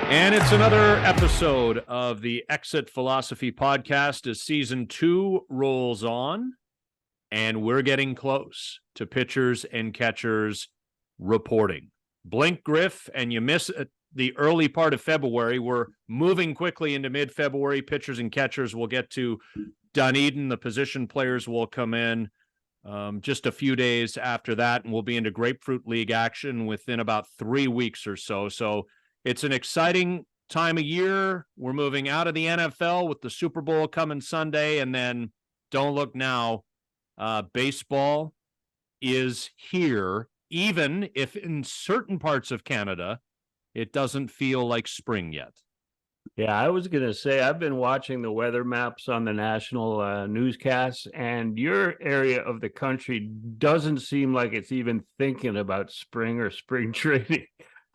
And it's another episode of the Exit Philosophy Podcast as season 2 rolls on, and we're getting close to pitchers and catchers reporting. Blink, Griff, and you miss the early part of February. We're moving quickly into mid-February. Pitchers and catchers will get to Dunedin. The position players will come in just a few days after that, and we'll be into Grapefruit League action within about 3 weeks or so. So it's an exciting time of year. We're moving out of the NFL with the Super Bowl coming Sunday, and then don't look now, baseball is here, even if in certain parts of Canada it doesn't feel like spring yet. Yeah, I was going to say, I've been watching the weather maps on the national newscasts, and your area of the country doesn't seem like it's even thinking about spring or spring training.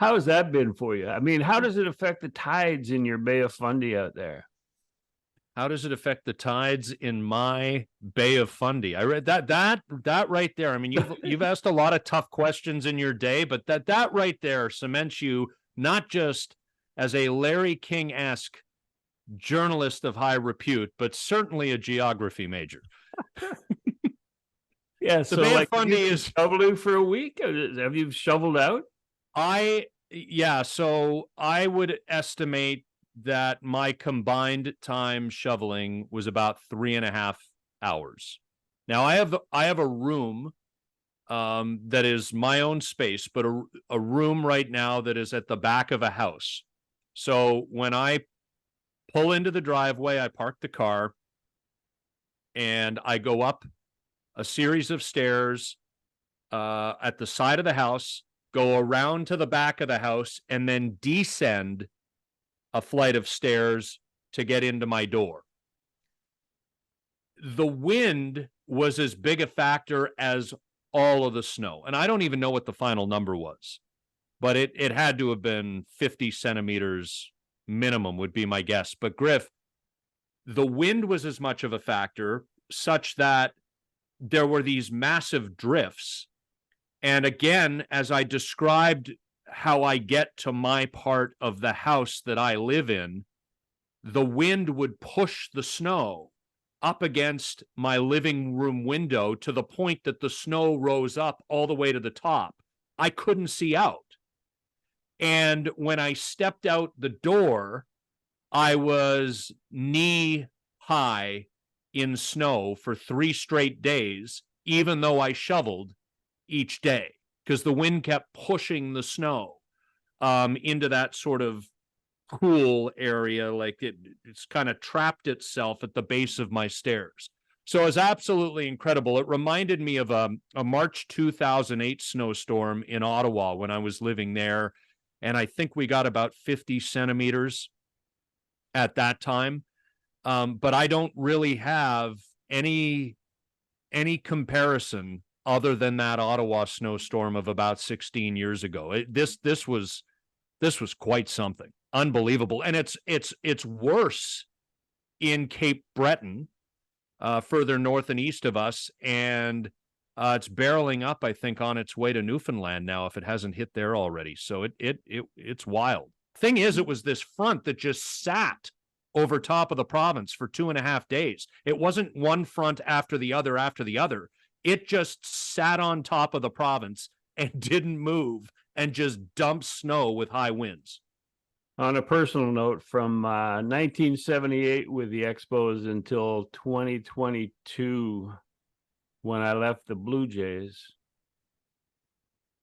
How has that been for you? I mean, how does it affect the tides in your Bay of Fundy out there? How does it affect the tides in my Bay of Fundy? I read that right there. I mean, you've asked a lot of tough questions in your day, but that right there cements you not just as a Larry King-esque journalist of high repute, but certainly a geography major. Yeah, the so Bay like of Fundy is shoveling for a week. Have you shoveled out? So I would estimate that my combined time shoveling was about 3.5 hours. Now I have a room that is my own space, but a room right now that is at the back of a house. So when I pull into the driveway, I park the car and I go up a series of stairs at the side of the house, go around to the back of the house, and then descend a flight of stairs to get into my door. The wind was as big a factor as all of the snow. And I don't even know what the final number was, but it had to have been 50 centimeters minimum would be my guess. But Griff, the wind was as much of a factor such that there were these massive drifts. And again, as I described how I get to my part of the house that I live in, the wind would push the snow up against my living room window to the point that the snow rose up all the way to the top. I couldn't see out. And when I stepped out the door, I was knee high in snow for 3 straight days, even though I shoveled each day, because the wind kept pushing the snow into that sort of cool area, like it's kind of trapped itself at the base of my stairs. So it was absolutely incredible. It reminded me of a March 2008 snowstorm in Ottawa when I was living there, and I think we got about 50 centimeters at that time. But I don't really have any comparison other than that Ottawa snowstorm of about 16 years ago. This was quite something. Unbelievable. And it's worse in Cape Breton, further north and east of us, and it's barreling up, I think, on its way to Newfoundland now, if it hasn't hit there already. So it's wild. Thing is, it was this front that just sat over top of the province for 2.5 days. It wasn't one front after the other after the other. It just sat on top of the province and didn't move and just dumped snow with high winds. On a personal note, from 1978 with the Expos until 2022, when I left the Blue Jays,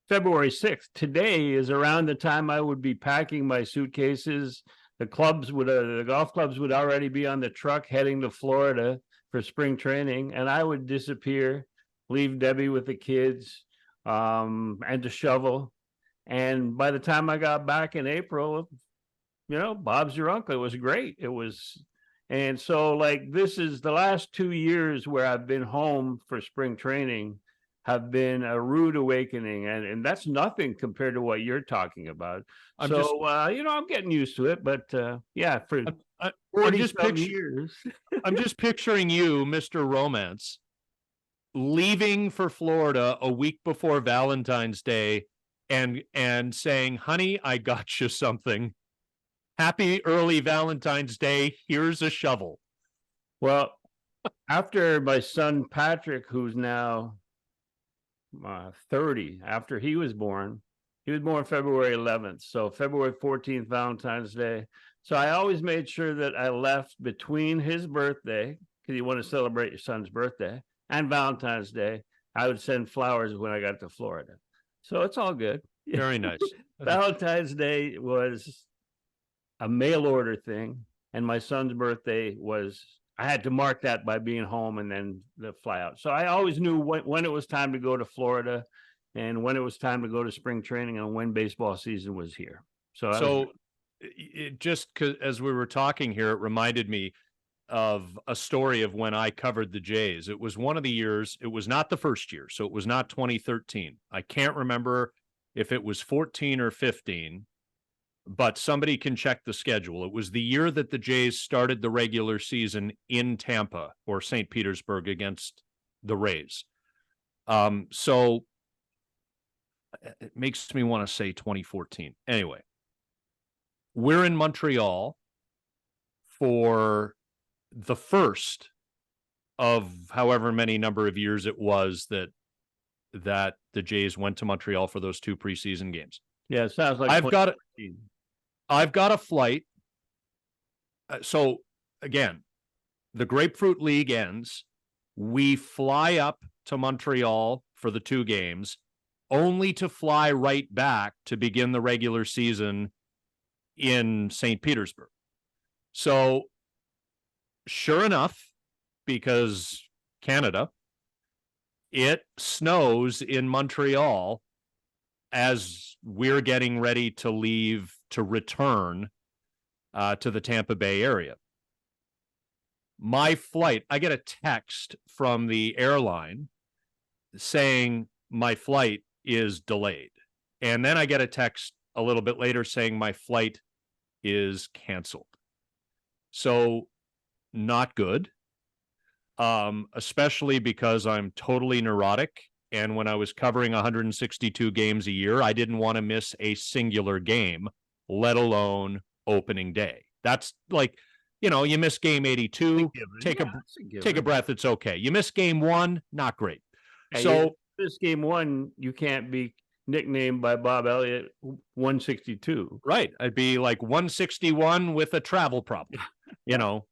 February 6th, today is around the time I would be packing my suitcases. The golf clubs would already be on the truck heading to Florida for spring training, and I would disappear, leave Debbie with the kids, and to shovel. And by the time I got back in April, Bob's your uncle. It was great. And so like this is the last 2 years where I've been home for spring training have been a rude awakening, and that's nothing compared to what you're talking about. I'm getting used to it, but yeah, for 40 years. I'm just picturing you, Mr. Romance, leaving for Florida a week before Valentine's Day and saying, honey, I got you something. Happy early Valentine's Day. Here's a shovel. Well, after my son Patrick, who's now 30, after he was born February 11th. So February 14th, Valentine's Day. So I always made sure that I left between his birthday, because you want to celebrate your son's birthday, and Valentine's Day. I would send flowers when I got to Florida. So it's all good. Very nice. Valentine's Day was a mail order thing, and my son's birthday was, I had to mark that by being home and then the fly out. So I always knew when it was time to go to Florida and when it was time to go to spring training and when baseball season was here. So it just, as we were talking here, it reminded me of a story of when I covered the Jays. It was one of the years, it was not the first year, so it was not 2013. I can't remember if it was 14 or 15, but somebody can check the schedule. It was the year that the Jays started the regular season in Tampa or St. Petersburg against the Rays. So it makes me want to say 2014. Anyway, we're in Montreal for the first of however many number of years it was that the Jays went to Montreal for those 2 preseason games. yeah, it sounds like I've got a flight. So again, the Grapefruit League ends. We fly up to Montreal for the 2 games, only to fly right back to begin the regular season in St. Petersburg. So sure enough, because Canada, it snows in Montreal as we're getting ready to leave to return to the Tampa Bay area. My flight, I get a text from the airline saying my flight is delayed. And then I get a text a little bit later saying my flight is canceled. So not good, especially because I'm totally neurotic. And when I was covering 162 games a year, I didn't want to miss a singular game, let alone opening day. That's like, you miss game 82, take a breath. It's okay. You miss game 1, not great. Hey, So this game 1, you can't be nicknamed by Bob Elliott 162. Right. I'd be like 161 with a travel problem,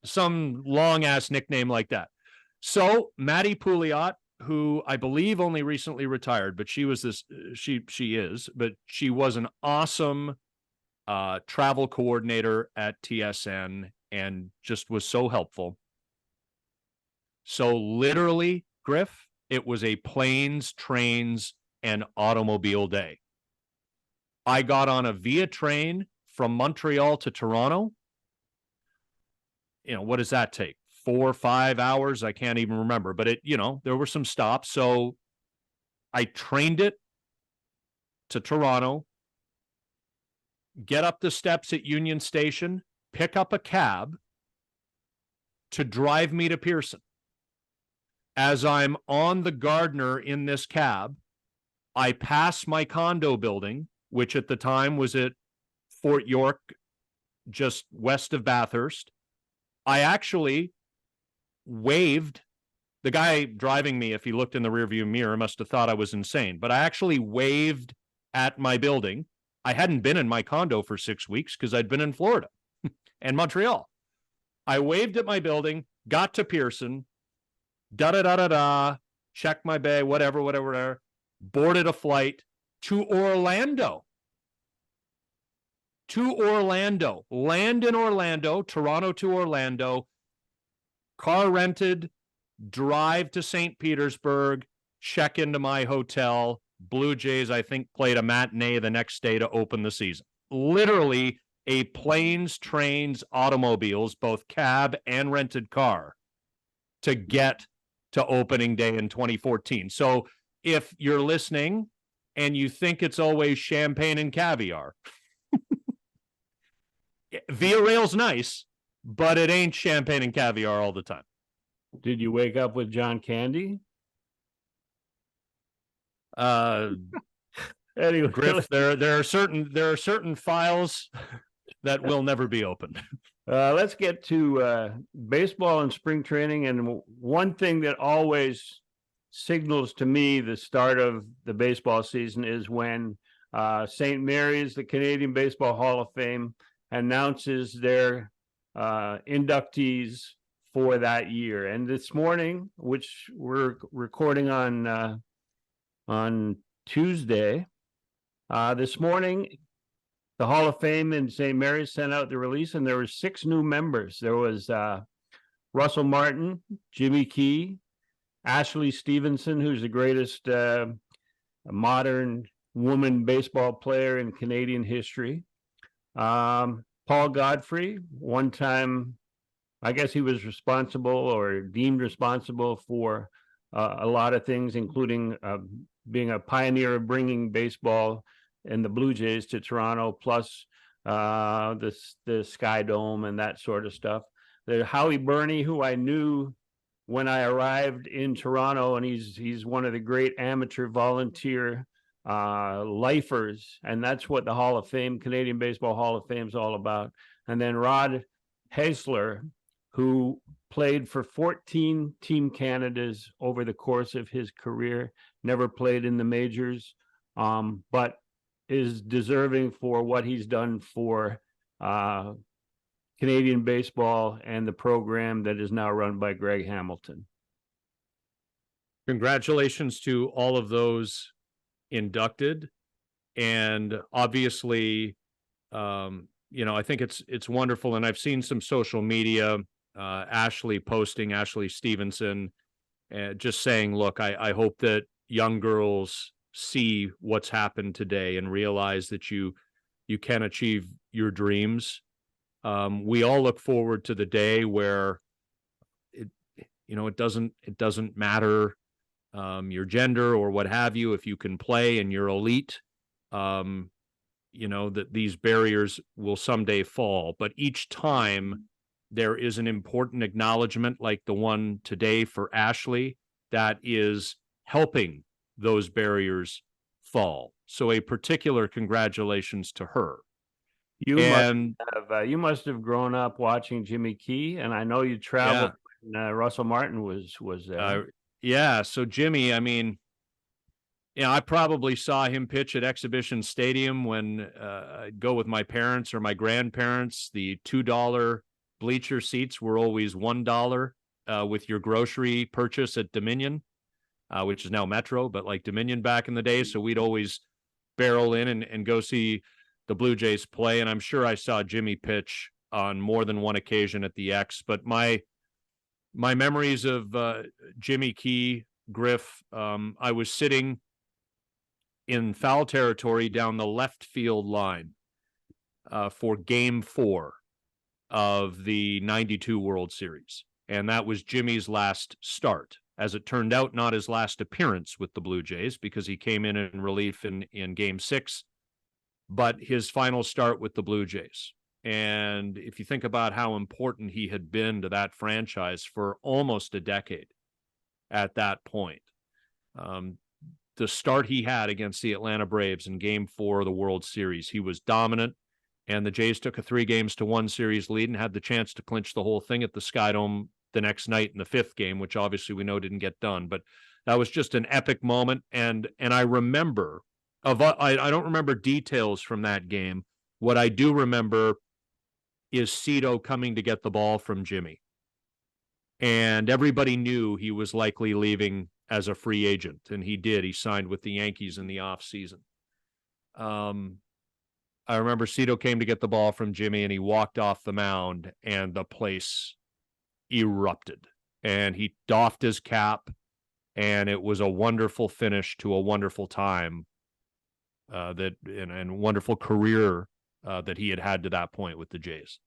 some long ass nickname like that. So Maddie Pouliot, who I believe only recently retired, but she was an awesome travel coordinator at TSN and just was so helpful. So literally, Griff, it was a planes, trains, and automobile day. I got on a via train from Montreal to Toronto. What does that take? 4 or 5 hours? I can't even remember, but there were some stops. So I trained it to Toronto, get up the steps at Union Station, pick up a cab to drive me to Pearson. As I'm on the Gardner in this cab, I pass my condo building, which at the time was at Fort York, just west of Bathurst. I actually waved. The guy driving me, if he looked in the rearview mirror, must have thought I was insane. But I actually waved at my building. I hadn't been in my condo for 6 weeks because I'd been in Florida and Montreal. I waved at my building, got to Pearson, checked my bay, whatever, boarded a flight to Orlando. Land in Orlando, Toronto to Orlando, car rented, drive to St. Petersburg, check into my hotel. Blue Jays, I think, played a matinee the next day to open the season. Literally a planes, trains, automobiles, both cab and rented car to get to opening day in 2014. So if you're listening and you think it's always champagne and caviar, Via Rail's nice, but it ain't champagne and caviar all the time. Did you wake up with John Candy? Anyway, Griff, there are certain files that will never be opened. Let's get to baseball and spring training. And one thing that always signals to me the start of the baseball season is when St. Mary's, the Canadian Baseball Hall of Fame, announces their inductees for that year. And this morning, which we're recording on Tuesday, this morning, the Hall of Fame in St. Mary's sent out the release, and there were 6 new members. There was Russell Martin, Jimmy Key, Ashley Stevenson, who's the greatest modern woman baseball player in Canadian history. Paul Godfrey, one time, I guess he was responsible or deemed responsible for a lot of things, including being a pioneer of bringing baseball and the Blue Jays to Toronto, plus the Sky Dome and that sort of stuff. There's Howie Burney, who I knew when I arrived in Toronto, and he's one of the great amateur volunteer lifers, and that's what the Hall of Fame, Canadian Baseball Hall of Fame, is all about. And then Rod Haisler, who played for 14 Team Canadas over the course of his career, never played in the majors, but is deserving for what he's done for Canadian baseball and the program that is now run by Greg Hamilton. Congratulations to all of those inducted. And obviously, I think it's wonderful. And I've seen some social media, Ashley Stevenson, just saying, look, I hope that young girls see what's happened today and realize that you can achieve your dreams. We all look forward to the day where it doesn't matter your gender or what have you. If you can play and you're elite, that these barriers will someday fall. But each time there is an important acknowledgement like the one today for Ashley that is helping those barriers fall. So a particular congratulations to her. You must have grown up watching Jimmy Key, and I know you traveled when Russell Martin was there. Yeah. So Jimmy, I probably saw him pitch at Exhibition Stadium when I'd go with my parents or my grandparents. The $2 bleacher seats were always $1 with your grocery purchase at Dominion, which is now Metro, but like Dominion back in the day. So we'd always barrel in and go see the Blue Jays play. And I'm sure I saw Jimmy pitch on more than one occasion at the X. But my memories of Jimmy Key, Griff, I was sitting in foul territory down the left field line for Game 4 of the 92 World Series. And that was Jimmy's last start. As it turned out, not his last appearance with the Blue Jays, because he came in relief in Game 6, but his final start with the Blue Jays. And if you think about how important he had been to that franchise for almost a decade at that point, the start he had against the Atlanta Braves in Game 4 of the World Series, he was dominant, and the Jays took a 3-1 series lead and had the chance to clinch the whole thing at the Sky Dome the next night in the 5th game, which obviously we know didn't get done. But that was just an epic moment. And I remember, I don't remember details from that game. What I do remember is Cito coming to get the ball from Jimmy. And everybody knew he was likely leaving as a free agent. And he did. He signed with the Yankees in the offseason. I remember Cito came to get the ball from Jimmy, and he walked off the mound, and the place erupted. And he doffed his cap, and it was a wonderful finish to a wonderful time and wonderful career that he had to that point with the Jays.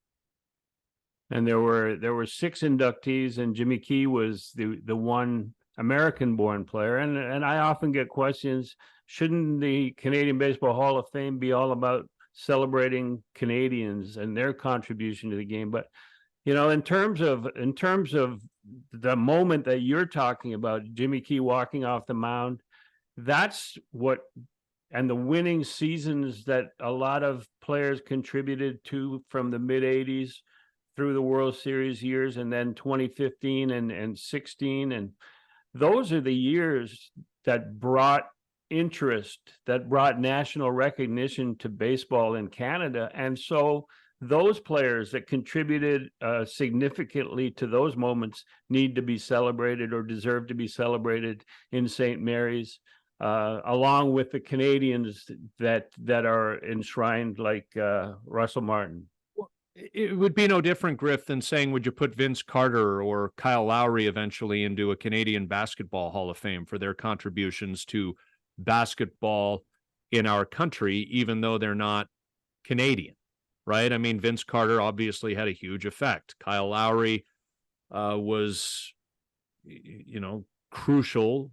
And there were 6 inductees, and Jimmy Key was the one American-born player. And I often get questions: shouldn't the Canadian Baseball Hall of Fame be all about celebrating Canadians and their contribution to the game? But in terms of the moment that you're talking about, Jimmy Key walking off the mound, that's what and the winning seasons that a lot of players contributed to from the mid 80s through the World Series years, and then 2015 and 16. And those are the years that brought interest, that brought national recognition to baseball in Canada. And so those players that contributed significantly to those moments need to be celebrated, or deserve to be celebrated in St. Mary's, along with the Canadians that are enshrined, like Russell Martin. It would be no different, Griff, than saying, would you put Vince Carter or Kyle Lowry eventually into a Canadian Basketball Hall of Fame for their contributions to basketball in our country, even though they're not Canadian, right? I mean, Vince Carter obviously had a huge effect. Kyle Lowry was, crucial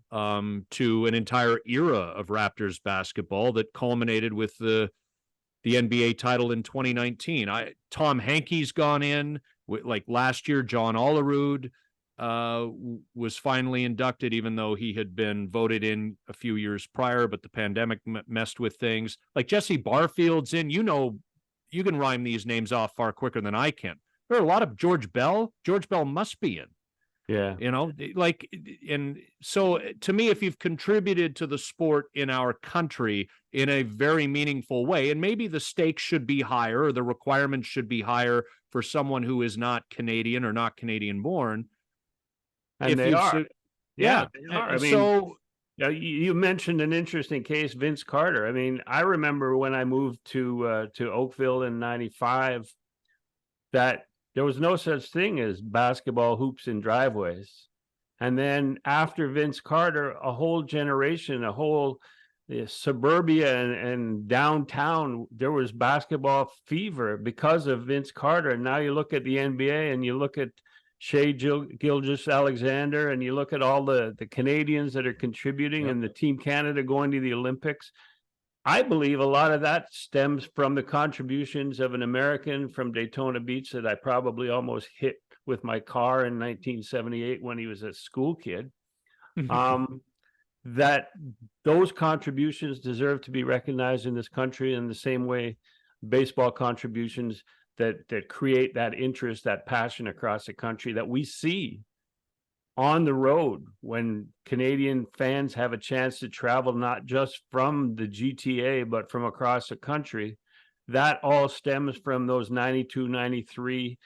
to an entire era of Raptors basketball that culminated with the NBA title in 2019. Tom Hankey's gone in, like last year. John Olerud was finally inducted, even though he had been voted in a few years prior, but the pandemic messed with things. Like Jesse Barfield's in. You can rhyme these names off far quicker than I can. There are a lot of George Bell. George Bell must be in. Yeah. And so to me, if you've contributed to the sport in our country in a very meaningful way, and maybe the stakes should be higher, or the requirements should be higher for someone who is not Canadian or not Canadian born. And they are. Yeah. They are. I mean, you mentioned an interesting case, Vince Carter. I mean, I remember when I moved to Oakville in '95, that there was no such thing as basketball hoops in driveways. And then after Vince Carter, a whole generation, a whole suburbia and downtown, there was basketball fever because of Vince Carter. And now you look at the NBA and you look at Shea Gilgeous-Alexander, and you look at all the Canadians that are contributing, and the Team Canada going to the Olympics. I believe a lot of that stems from the contributions of an American from Daytona Beach that I probably almost hit with my car in 1978 when he was a school kid. That those contributions deserve to be recognized in this country in the same way baseball contributions that create that interest, that passion across the country that we see on the road when Canadian fans have a chance to travel, not just from the GTA, but from across the country. That all stems from those 92, 93,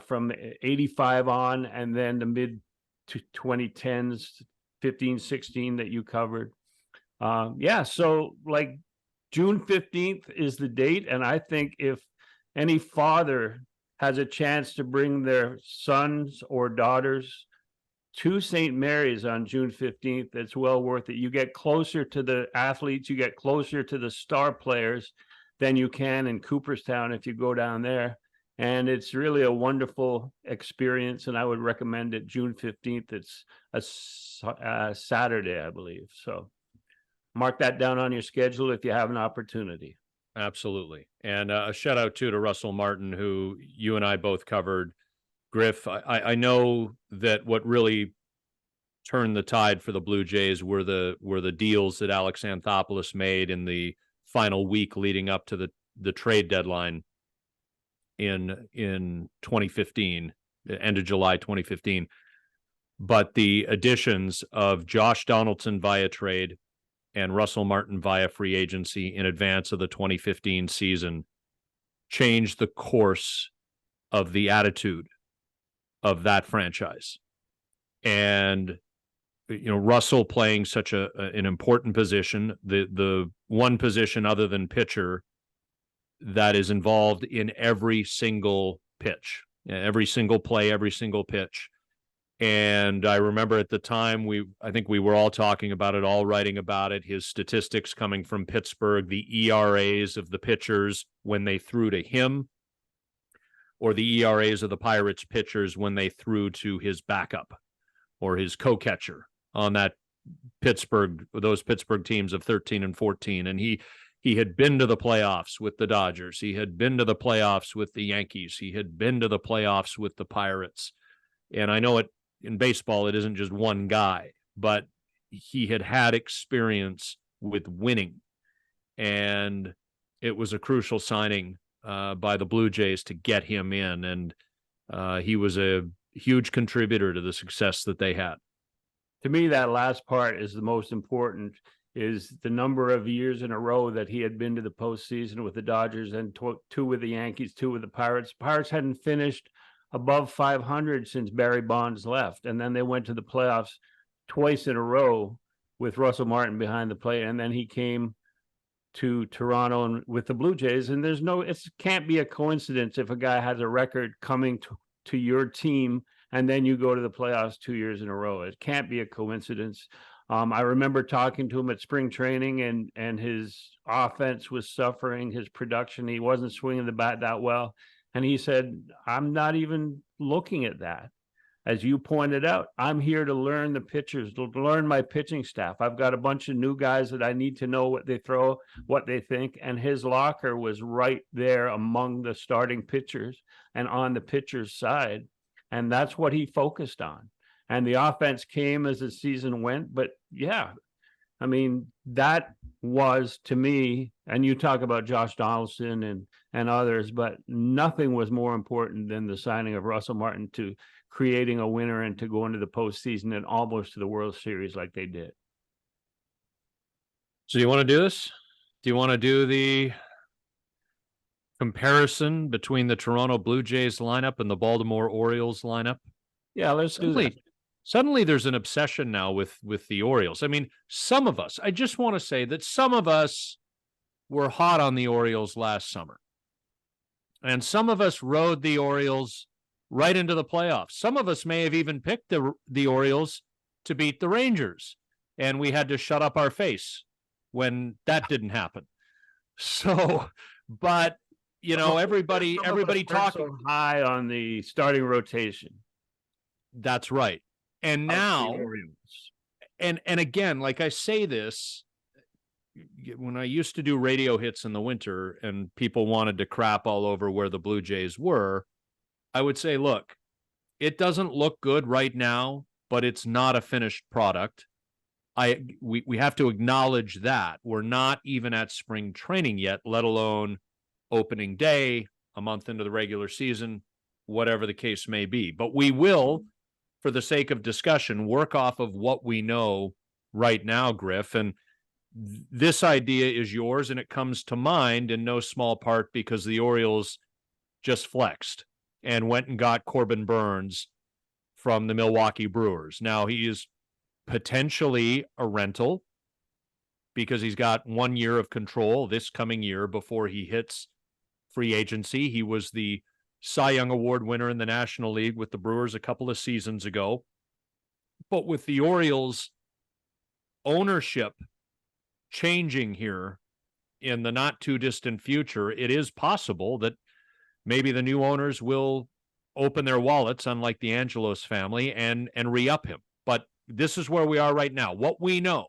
from 85 on, and then the mid 2010s, 15, 16 that you covered. So like June 15th is the date. And I think if any father has a chance to bring their sons or daughters to St. Mary's on June 15th, it's well worth it. You get closer to the athletes, you get closer to the star players than you can in Cooperstown if you go down there. And it's really a wonderful experience, and I would recommend it. June 15th, it's a Saturday, I believe. So mark that down on your schedule if you have an opportunity. Absolutely. And a shout out to Russell Martin, who you and I both covered. Griff, I know that what really turned the tide for the Blue Jays were the deals that Alex Anthopoulos made in the final week leading up to the trade deadline in 2015, the end of July 2015. But the additions of Josh Donaldson via trade and Russell Martin via free agency in advance of the 2015 season changed the course of the attitude of that franchise. And Russell playing such an important position, the one position other than pitcher that is involved in every single pitch, every single play, every single pitch. And I remember at the time, I think we were all talking about it, all writing about it, his statistics coming from Pittsburgh, the ERAs of the pitchers when they threw to him, or the ERAs of the Pirates pitchers when they threw to his backup or his co-catcher on those Pittsburgh teams of 13 and 14. And he had been to the playoffs with the Dodgers. He had been to the playoffs with the Yankees. He had been to the playoffs with the Pirates. And I know in baseball, it isn't just one guy, but he had experience with winning. and it was a crucial signing by the Blue Jays to get him in, and he was a huge contributor to the success that they had. To me, that last part is the most important, is the number of years in a row that he had been to the postseason with the Dodgers and two with the Yankees, two with the Pirates. Pirates hadn't finished above 500 since Barry Bonds left, and then they went to the playoffs twice in a row with Russell Martin behind the plate, and then he came to Toronto and with the Blue Jays. And it can't be a coincidence if a guy has a record coming to your team and then you go to the playoffs 2 years in a row. It can't be a coincidence. I remember talking to him at spring training, and his offense was suffering, his production. He wasn't swinging the bat that well. And he said, I'm not even looking at that. As you pointed out, I'm here to learn the pitchers, to learn my pitching staff. I've got a bunch of new guys that I need to know what they throw, what they think. And his locker was right there among the starting pitchers and on the pitcher's side. And that's what he focused on. And the offense came as the season went. But yeah, I mean, that was, to me, and you talk about Josh Donaldson and others, but nothing was more important than the signing of Russell Martin to creating a winner and to go into the postseason and almost to the World Series like they did. So you want to do this? Do you want to do the comparison between the Toronto Blue Jays lineup and the Baltimore Orioles lineup? Yeah, let's do that. Suddenly there's an obsession now with the Orioles. I mean, some of us, I just want to say that some of us were hot on the Orioles last summer. And some of us rode the Orioles right into the playoffs. Some of us may have even picked the Orioles to beat the Rangers, and we had to shut up our face when that didn't happen. So, but you know, everybody talking so high on the starting rotation. That's right. And now, and again, like I say this, when I used to do radio hits in the winter and people wanted to crap all over where the Blue Jays were, I would say, look, it doesn't look good right now, but it's not a finished product. We have to acknowledge that we're not even at spring training yet, let alone opening day, a month into the regular season, whatever the case may be. But we will, for the sake of discussion, work off of what we know right now, Griff. And this idea is yours, and it comes to mind in no small part because the Orioles just flexed and went and got Corbin Burnes from the Milwaukee Brewers. Now, he is potentially a rental because he's got 1 year of control this coming year before he hits free agency. He was the Cy Young Award winner in the National League with the Brewers a couple of seasons ago. But with the Orioles ownership changing here in the not too distant future, it is possible that maybe the new owners will open their wallets, unlike the Angelos family, and re-up him. But this is where we are right now. What we know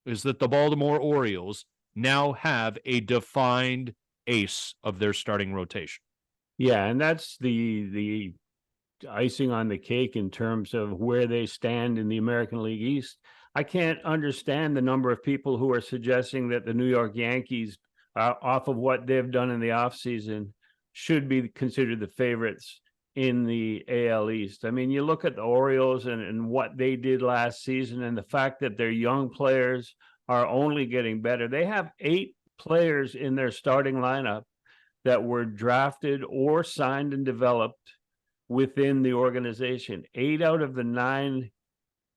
is that the Baltimore Orioles now have a defined ace of their starting rotation. Yeah, and that's the icing on the cake in terms of where they stand in the American League East. I can't understand the number of people who are suggesting that the New York Yankees, off of what they've done in the offseason, should be considered the favorites in the AL East. I mean, you look at the Orioles and what they did last season, and the fact that their young players are only getting better. They have 8 players in their starting lineup that were drafted or signed and developed within the organization. 8 out of the 9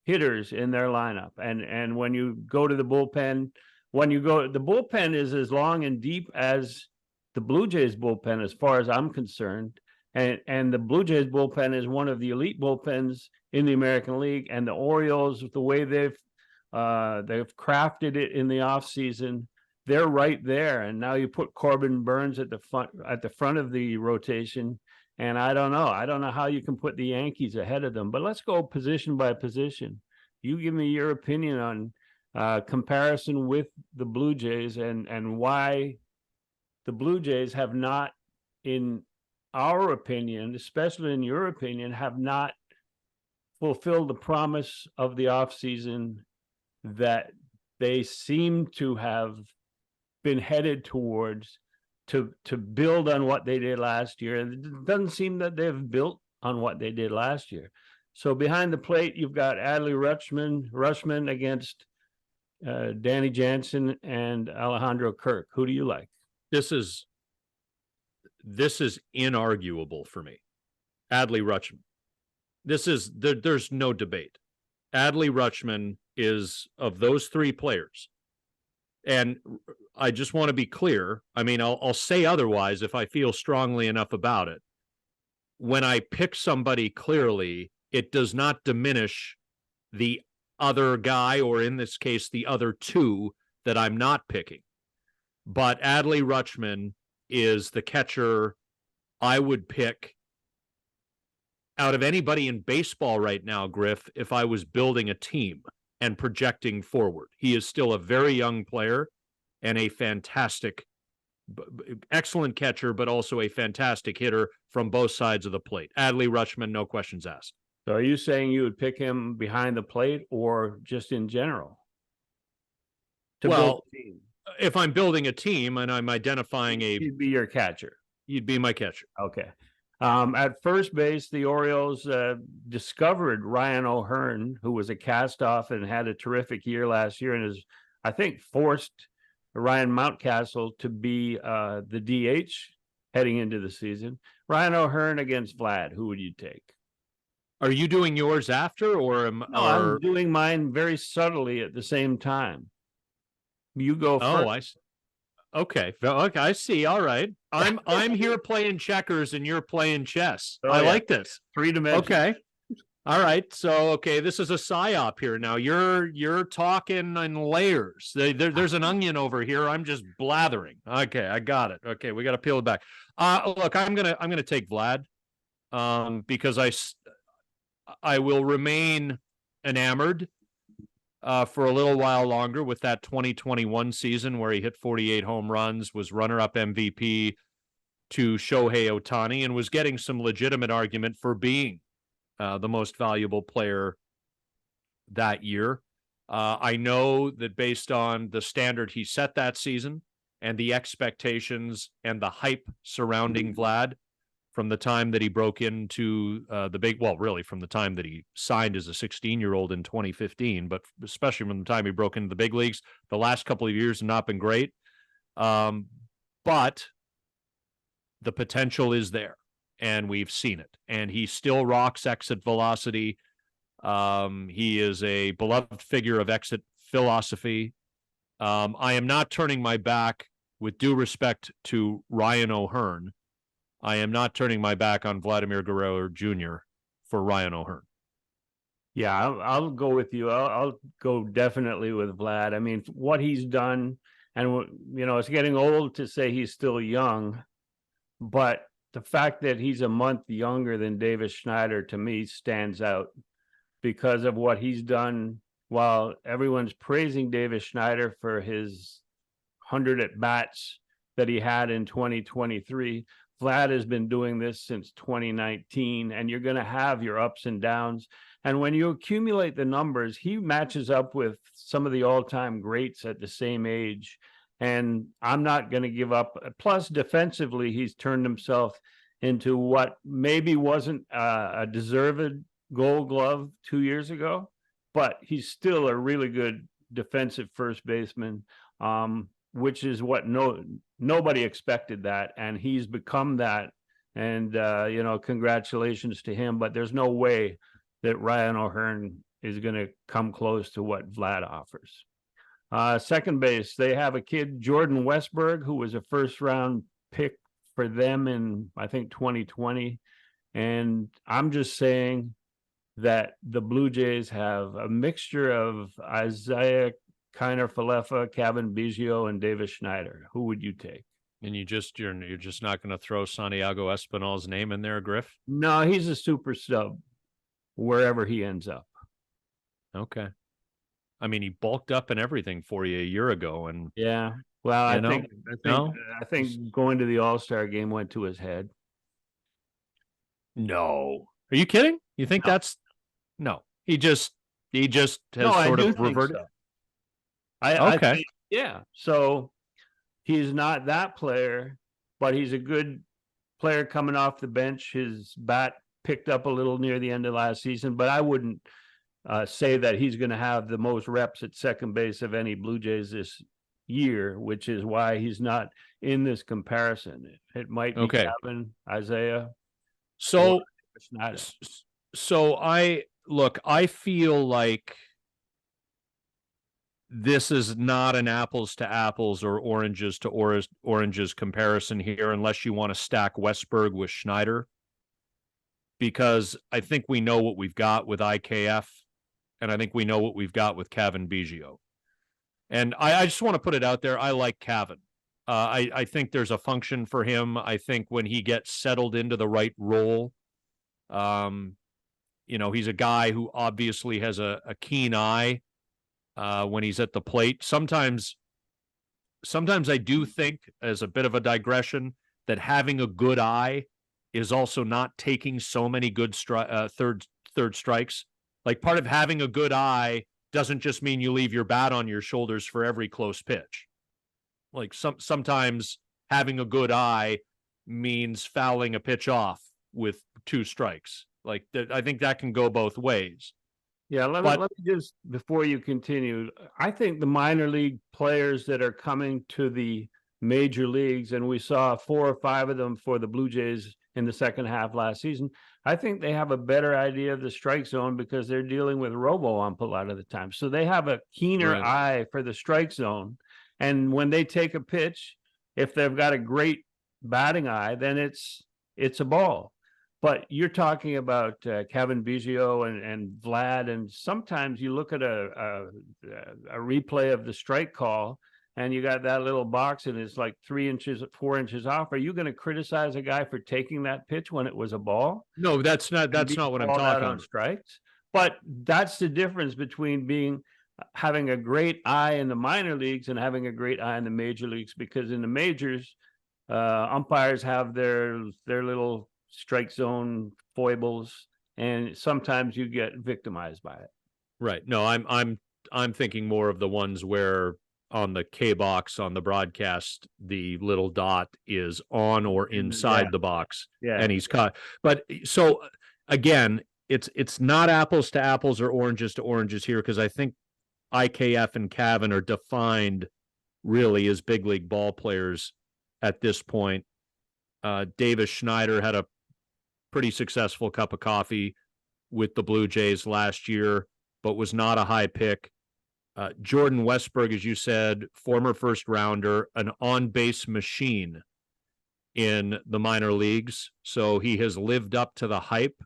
hitters in their lineup. And when you go to the bullpen, the bullpen is as long and deep as the Blue Jays bullpen, as far as I'm concerned. And the Blue Jays bullpen is one of the elite bullpens in the American League. And the Orioles, the way they've crafted it in the offseason, they're right there. And now you put Corbin Burnes at the front of the rotation. And I don't know how you can put the Yankees ahead of them. But let's go position by position. You give me your opinion on comparison with the Blue Jays and why the Blue Jays have not, in our opinion, especially in your opinion, have not fulfilled the promise of the offseason that they seem to have been headed towards to build on what they did last year. And it doesn't seem that they've built on what they did last year. So behind the plate, you've got Adley Rutschman against Danny Jansen and Alejandro Kirk. Who do you like? This is inarguable for me. Adley Rutschman. There's no debate. Adley Rutschman is, of those three players, and I just want to be clear. I mean, I'll say otherwise if I feel strongly enough about it. When I pick somebody clearly, it does not diminish the other guy, or in this case, the other two that I'm not picking. But Adley Rutschman is the catcher I would pick out of anybody in baseball right now, Griff, if I was building a team and projecting forward. He is still a very young player and a fantastic, excellent catcher, but also a fantastic hitter from both sides of the plate. Adley Rutschman, no questions asked. So are you saying you would pick him behind the plate or just in general? Well, if I'm building a team and I'm identifying he'd be your catcher. You'd be my catcher. Okay. At first base, the Orioles discovered Ryan O'Hearn, who was a cast-off and had a terrific year last year, and has, I think, forced Ryan Mountcastle to be the DH heading into the season. Ryan O'Hearn against Vlad. Who would you take? Are you doing yours after, or I'm doing mine very subtly at the same time. You go first. Okay, I see. All right, I'm here playing checkers and you're playing chess. I like this. 3 dimensions. Okay, all right. So this is a psyop here. Now you're talking in layers. There's an onion over here. I'm just blathering. Okay, I got it. Okay, we got to peel it back. Look, I'm gonna take Vlad, because I will remain enamored for a little while longer with that 2021 season where he hit 48 home runs, was runner-up MVP to Shohei Ohtani, and was getting some legitimate argument for being the most valuable player that year. I know that based on the standard he set that season and the expectations and the hype surrounding Vlad, from the time that he broke into really from the time that he signed as a 16-year-old in 2015, but especially from the time he broke into the big leagues, the last couple of years have not been great. But the potential is there, and we've seen it. And he still rocks exit velocity. He is a beloved figure of exit philosophy. I am not turning my back, with due respect to Ryan O'Hearn. I am not turning my back on Vladimir Guerrero Jr. for Ryan O'Hearn. Yeah, I'll go with you. I'll go definitely with Vlad. I mean, what he's done, and it's getting old to say he's still young, but the fact that he's a month younger than Davis Schneider, to me, stands out because of what he's done. While everyone's praising Davis Schneider for his 100 at-bats that he had in 2023, Vlad has been doing this since 2019, and you're going to have your ups and downs. And when you accumulate the numbers, he matches up with some of the all-time greats at the same age. And I'm not going to give up. Plus, defensively, he's turned himself into what maybe wasn't a deserved Gold Glove 2 years ago, but he's still a really good defensive first baseman, which is what nobody expected that, and he's become that. And congratulations to him. But there's no way that Ryan O'Hearn is going to come close to what Vlad offers. Second base, they have a kid, Jordan Westberg, who was a first-round pick for them in, I think, 2020. And I'm just saying that the Blue Jays have a mixture of Isaiah Kiner-Falefa, Kevin Biggio, and Davis Schneider. Who would you take? And you're just not going to throw Santiago Espinal's name in there, Griff? No, he's a super sub wherever he ends up. Okay. I mean, he bulked up and everything for you a year ago, and yeah. Well, I think going to the All-Star game went to his head. No, are you kidding? You think that's no? He just has sort of reverted. So. I think, yeah. So he's not that player, but he's a good player coming off the bench. His bat picked up a little near the end of last season, but I wouldn't say that he's going to have the most reps at second base of any Blue Jays this year, which is why he's not in this comparison. It might be Okay. Kevin, Isaiah. So, Schneider. so I feel like this is not an apples to apples or oranges to oranges comparison here, unless you want to stack Westberg with Schneider, because I think we know what we've got with IKF, and I think we know what we've got with Cavan Biggio. And I just want to put it out there. I like Cavan. I think there's a function for him. I think when he gets settled into the right role, he's a guy who obviously has a keen eye when he's at the plate. Sometimes I do think, as a bit of a digression, that having a good eye is also not taking so many good third strikes. Like, part of having a good eye doesn't just mean you leave your bat on your shoulders for every close pitch. Like, sometimes having a good eye means fouling a pitch off with 2 strikes. Like, I think that can go both ways. Yeah, let me just, before you continue, I think the minor league players that are coming to the major leagues, and we saw 4 or 5 of them for the Blue Jays in the second half last season, I think they have a better idea of the strike zone because they're dealing with robo-ump a lot of the time. So they have a keener eye for the strike zone. And when they take a pitch, if they've got a great batting eye, then it's a ball. But you're talking about Cavan Biggio and Vlad, and sometimes you look at a replay of the strike call, and you got that little box, and it's like 3 inches, 4 inches off. Are you going to criticize a guy for taking that pitch when it was a ball? No, that's not what I'm talking on strikes. But that's the difference between having a great eye in the minor leagues and having a great eye in the major leagues, because in the majors, umpires have their little strike zone foibles, and sometimes you get victimized by it. Right. No, I'm thinking more of the ones where on the K box on the broadcast, the little dot is on or inside the box, and he's caught. But so again, it's not apples to apples or oranges to oranges here, because I think IKF and Cavan are defined really as big league ball players at this point. Davis Schneider had a pretty successful cup of coffee with the Blue Jays last year, but was not a high pick. Jordan Westberg, as you said, former first rounder, an on-base machine in the minor leagues. So he has lived up to the hype.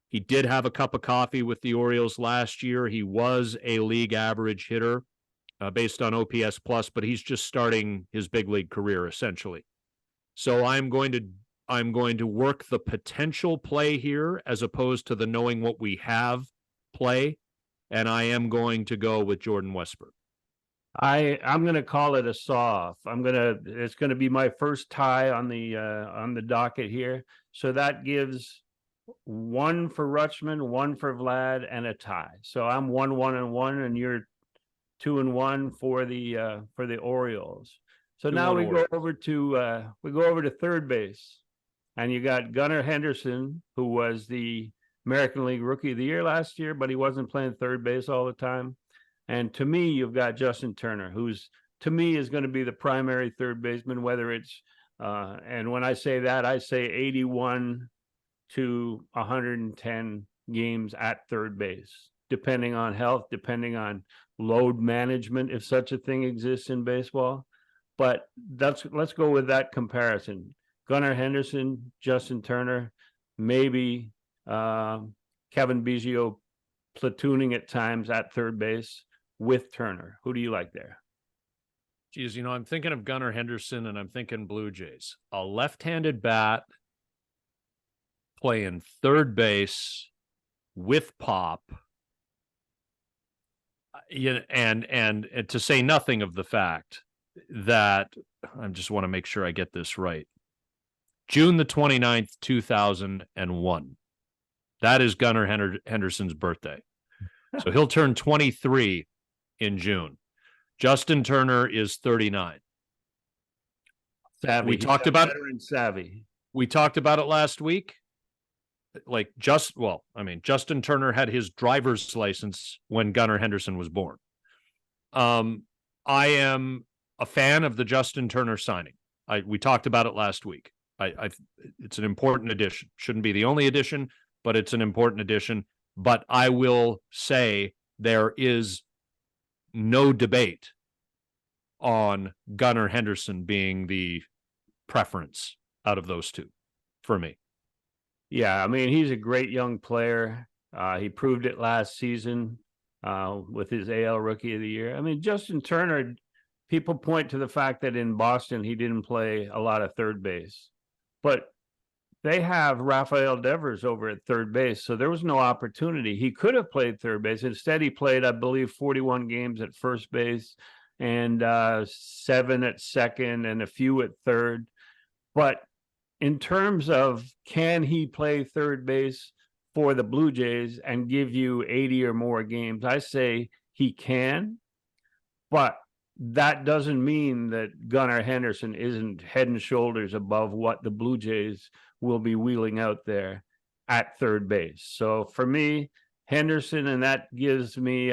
He did have a cup of coffee with the Orioles last year. He was a league average hitter based on OPS plus, but he's just starting his big league career essentially. So I'm going to work the potential play here as opposed to the knowing what we have play. And I am going to go with Jordan Westberg. I'm going to call it a saw-off. It's going to be my first tie on the docket here. So that gives 1 for Rutschman, 1 for Vlad, and a tie. So I'm 1-1-1, and you're 2-1 for the Orioles. So now we go over to third base, and you got Gunnar Henderson, who was the American League Rookie of the Year last year, but he wasn't playing third base all the time. And to me, you've got Justin Turner, who's, to me, is going to be the primary third baseman, whether it's, and when I say that, I say 81 to 110 games at third base, depending on health, depending on load management, if such a thing exists in baseball. But let's go with that comparison. Gunnar Henderson, Justin Turner, maybe Cavan Biggio platooning at times at third base with Turner. Who do you like there? Geez, I'm thinking of Gunnar Henderson, and I'm thinking Blue Jays. A left-handed bat playing third base with pop. And to say nothing of the fact that, I just want to make sure I get this right, June the 29th, 2001. That is Gunnar Henderson's birthday. So he'll turn 23 in June. Justin Turner is 39. Savvy. We He's talked got about veteran savvy. we talked about it last week. Like Justin Turner had his driver's license when Gunnar Henderson was born. I am a fan of the Justin Turner signing. We talked about it last week. It's an important addition. Shouldn't be the only addition, but it's an important addition. But I will say there is no debate on Gunnar Henderson being the preference out of those two for me. Yeah, I mean, he's a great young player. He proved it last season with his AL Rookie of the Year. I mean, Justin Turner, people point to the fact that in Boston, he didn't play a lot of third base. But they have Rafael Devers over at third base, so there was no opportunity. He could have played third base. Instead, he played, I believe, 41 games at first base and 7 at second and a few at third. But in terms of can he play third base for the Blue Jays and give you 80 or more games, I say he can, but that doesn't mean that Gunnar Henderson isn't head and shoulders above what the Blue Jays will be wheeling out there at third base. So for me, Henderson, and that gives me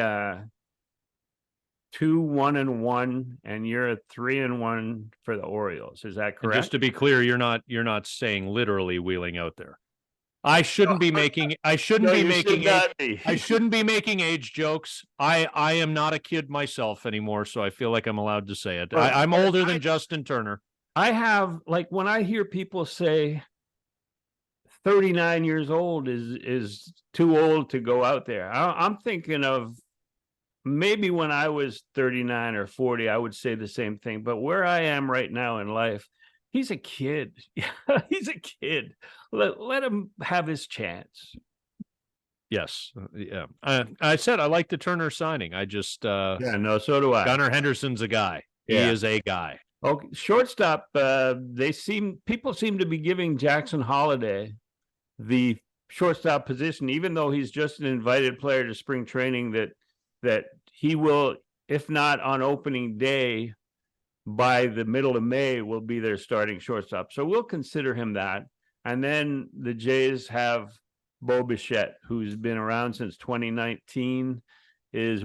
2-1-1, and you're a 3-1 for the Orioles. Is that correct? And just to be clear, you're not saying literally wheeling out there. I shouldn't be making age jokes. I am not a kid myself anymore, so I feel like I'm allowed to say it. I'm older than Justin Turner. I have, like, when I hear people say 39 years old is too old to go out there, I'm thinking of maybe when I was 39 or 40, I would say the same thing. But where I am right now in life, he's a kid. He's a kid. Let him have his chance. Yes. Yeah. I said I like the Turner signing. I just so do I. Gunnar Henderson's a guy. Yeah. He is a guy. Okay, shortstop. People seem to be giving Jackson Holliday the shortstop position, even though he's just an invited player to spring training. That he will, if not on opening day, by the middle of May, will be their starting shortstop. So we'll consider him that. And then the Jays have Bo Bichette, who's been around since 2019, is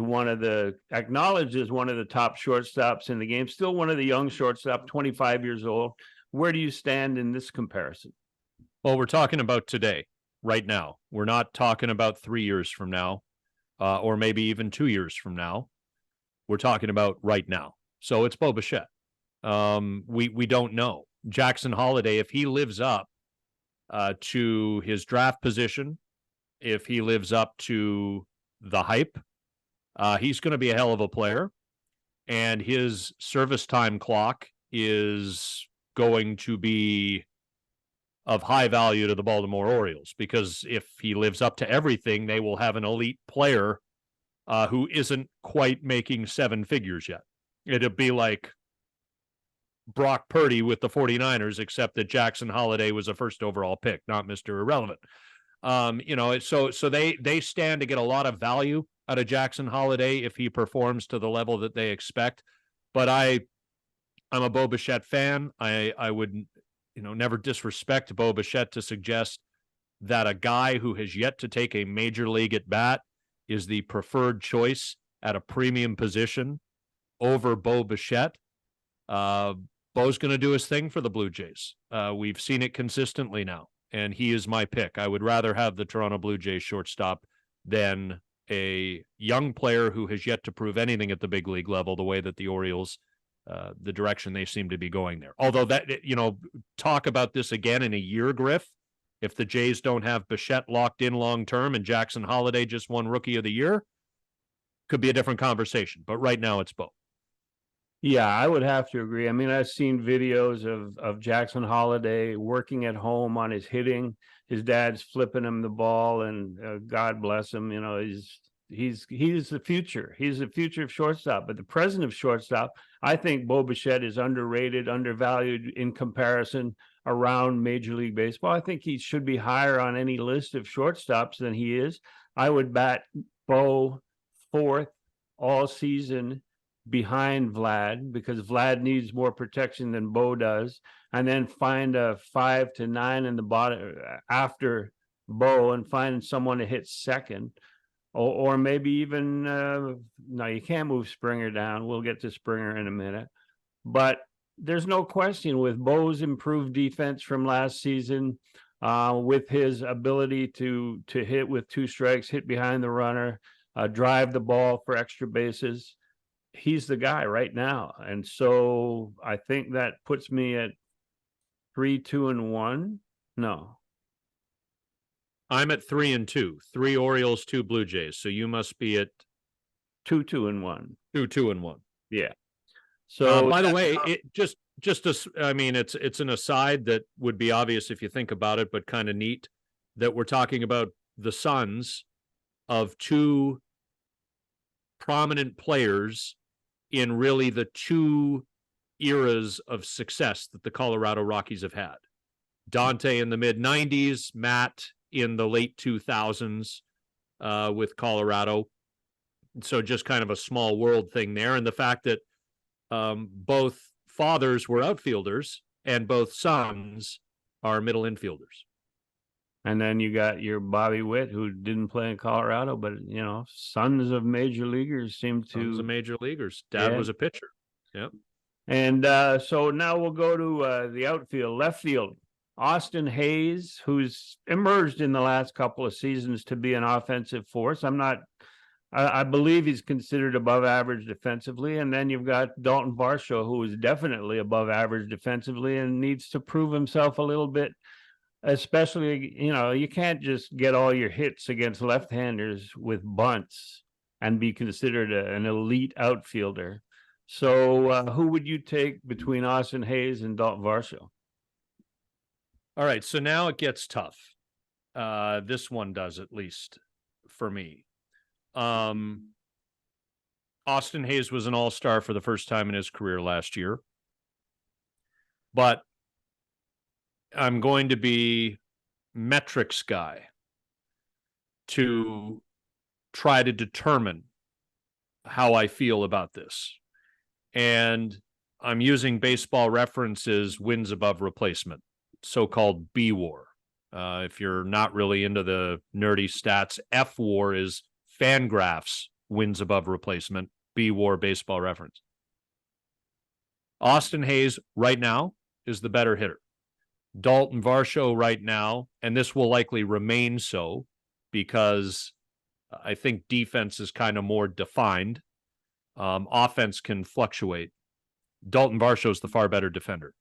acknowledged as one of the top shortstops in the game. Still one of the young shortstop, 25 years old. Where do you stand in this comparison? Well, we're talking about today, right now. We're not talking about 3 years from now, or maybe even 2 years from now. We're talking about right now. So it's Bo Bichette. We don't know. Jackson Holliday, if he lives up to his draft position, if he lives up to the hype, he's going to be a hell of a player. And his service time clock is going to be of high value to the Baltimore Orioles, because if he lives up to everything, they will have an elite player who isn't quite making 7 figures yet. It'd be like Brock Purdy with the 49ers, except that Jackson Holliday was a first overall pick, not Mr. Irrelevant. So they stand to get a lot of value out of Jackson Holliday if he performs to the level that they expect. But I'm a Bo Bichette fan. I would never disrespect Bo Bichette to suggest that a guy who has yet to take a major league at bat is the preferred choice at a premium position over Bo Bichette. Bo's going to do his thing for the Blue Jays. We've seen it consistently now, and he is my pick. I would rather have the Toronto Blue Jays shortstop than a young player who has yet to prove anything at the big league level, the way that the Orioles, the direction they seem to be going there. Although talk about this again in a year, Griff, if the Jays don't have Bichette locked in long-term and Jackson Holliday just won Rookie of the Year, could be a different conversation. But right now it's Bo. Yeah, I would have to agree. I mean, I've seen videos of Jackson Holliday working at home on his hitting. His dad's flipping him the ball, and God bless him. He's the future. He's the future of shortstop. But the present of shortstop, I think Bo Bichette is underrated, undervalued in comparison around Major League Baseball. I think he should be higher on any list of shortstops than he is. I would bat Bo fourth all season behind Vlad, because Vlad needs more protection than Bo does, and then find a 5 to 9 in the bottom after Bo and find someone to hit second. Or maybe even no, you can't move Springer down. We'll get to Springer in a minute. But there's no question with Bo's improved defense from last season, with his ability to hit with 2 strikes, hit behind the runner, drive the ball for extra bases. He's the guy right now. And so I think that puts me at 3-2-1. No. I'm at 3-2. 3 Orioles, 2 Blue Jays. So you must be at 2-2-1. 2-2-1. Yeah. So by the way, it I mean, it's an aside that would be obvious if you think about it, but kind of neat that we're talking about the sons of 2 prominent players in really the 2 eras of success that the Colorado Rockies have had. Dante in the mid 90s, Matt in the late 2000s with Colorado. So just kind of a small world thing there. And the fact that both fathers were outfielders and both sons are middle infielders. And then you got your Bobby Witt, who didn't play in Colorado, but sons of major leaguers seem to. Sons of major leaguers. Dad was a pitcher. Yep. And so now we'll go to the outfield, left field. Austin Hayes, who's emerged in the last couple of seasons to be an offensive force. I believe he's considered above average defensively. And then you've got Dalton Varsho, who is definitely above average defensively and needs to prove himself a little bit. Especially, you can't just get all your hits against left-handers with bunts and be considered an elite outfielder. So who would you take between Austin Hayes and Dalton Varsho? All right, so now it gets tough. This one does, at least for me. Austin Hayes was an all-star for the first time in his career last year. But I'm going to be metrics guy to try to determine how I feel about this. And I'm using Baseball Reference's wins above replacement, so-called B-WAR. If you're not really into the nerdy stats, F-WAR is Fangraphs wins above replacement, B-WAR Baseball Reference. Austin Hayes right now is the better hitter. Dalton Varsho right now, and this will likely remain so because I think defense is kind of more defined. Offense can fluctuate. Dalton Varsho is the far better defender.